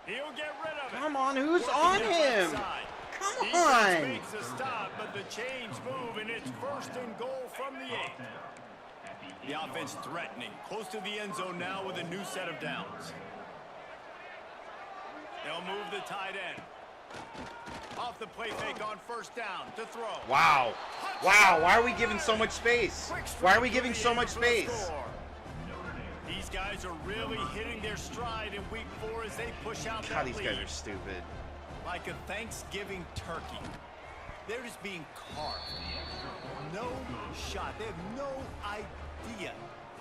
He'll get rid of it. Come on, who's on him? Come on. Makes a stop, but the chains move, and it's 1st and goal from the 8. The offense threatening, close to the end zone now with a new set of downs. They'll move the tight end. Off the play fake on 1st down to throw. Wow. Wow, why are we giving so much space? Why are we giving so much space? These guys are really hitting their stride in week 4 as they push out God, that these lead. guys are stupid. Like a Thanksgiving turkey. They're just being carved. No shot. They have no idea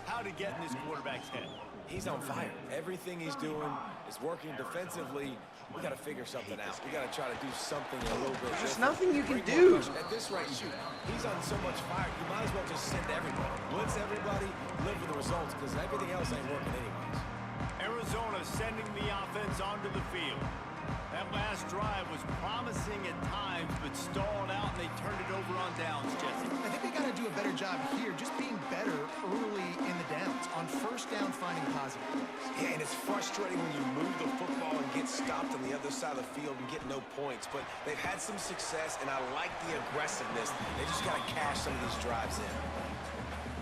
how to get in this quarterback's head. He's on fire. Everything he's doing is working defensively. We got to figure something out. We got to try to do something a little bit. There's nothing you can do. At this rate, shoot, he's on so much fire, you might as well just send everybody. Blitz everybody, live with the results, because everything else ain't working anyways. Arizona sending the offense onto the field. That last drive was promising at times, but stalled out, and they turned it over on downs, Jesse. I think they got to do a better job here, just being better early in the downs. On 1st down, finding positive plays. Yeah, and it's frustrating when you move the football and get stopped on the other side of the field and get no points. But they've had some success, and I like the aggressiveness. They just got to cash some of these drives in.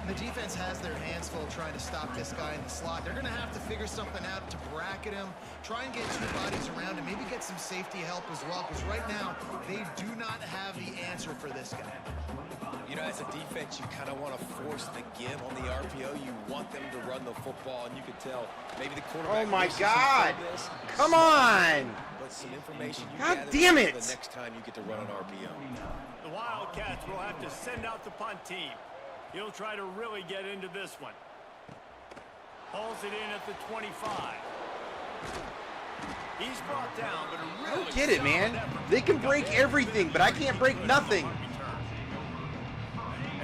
The defense has their hands full trying to stop this guy in the slot. They're going to have to figure something out to bracket him, try and get 2 bodies around him, maybe get some safety help as well, because right now they do not have the answer for this guy. You know, as a defense, you kind of want to force the give on the RPO. You want them to run the football, and you can tell maybe the quarterback. Oh my wishes he God! told this. Come on! But some information you God gather damn for it! the next time you get to run an RPO. The Wildcats will have to send out the punt team. He'll try to really get into this one. Hauls it in at the 25. He's brought down, but a really I don't get it, man. They can break everything, but I can't break nothing.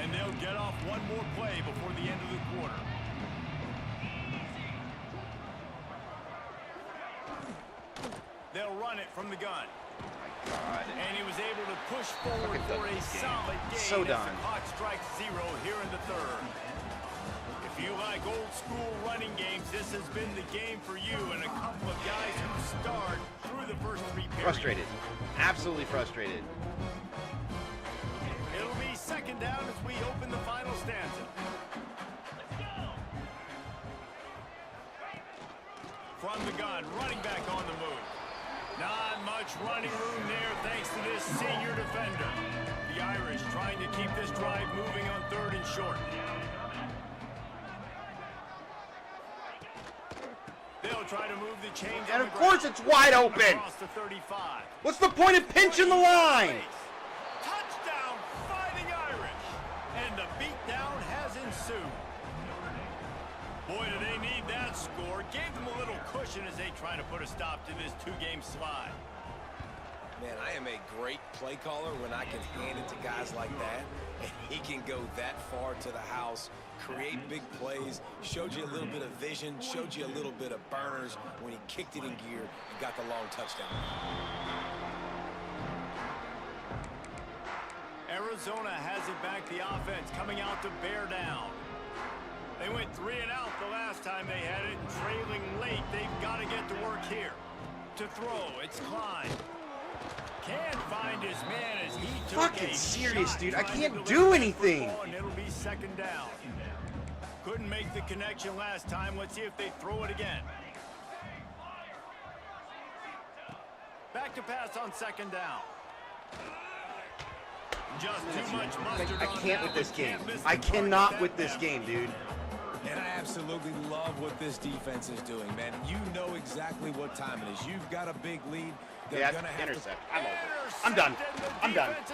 And they'll get off one more play before the end of the quarter. They'll run it from the gun. And he was able to push forward for a solid gain So as done. the clock strikes 0 here in the third. If you like old school running games, this has been the game for you and a couple of guys who starred through the first 3 periods. Frustrated. Absolutely frustrated. It'll be second down as we open the final stanza. From the gun, running back on the move. Not much running room there thanks to this senior defender. The Irish trying to keep this drive moving on 3rd and short. They'll try to move the chains. And of course it's wide open. Across the 35. What's the point of pinching the line? Touchdown, Fighting Irish. And the beatdown has ensued. Boy, do they need that score. Gave them a little cushion as they try to put a stop to this 2-game slide. Man, I am a great play caller when I can hand it to guys like that. And he can go that far to the house, create big plays, showed you a little bit of vision, showed you a little bit of burners when he kicked it in gear and got the long touchdown. Arizona has it back, the offense coming out to bear down. They went 3 and out the last time they had it, and trailing late, they've got to get to work here. To throw, it's Klein. Can't find his man as he took Fucking a serious, shot dude. I trying can't to do deliver that anything. football, and it'll be second down. Couldn't make the connection last time. Let's see if they throw it again. Back to pass on second down. Just too much mustard I on can't that with this one. game. Can't miss I the target cannot that with this bad. game, dude. And I absolutely love what this defense is doing, man. You know exactly what time it is. You've got a big lead. They're Yeah, gonna have intercept. to I'm over. I'm done. I'm done.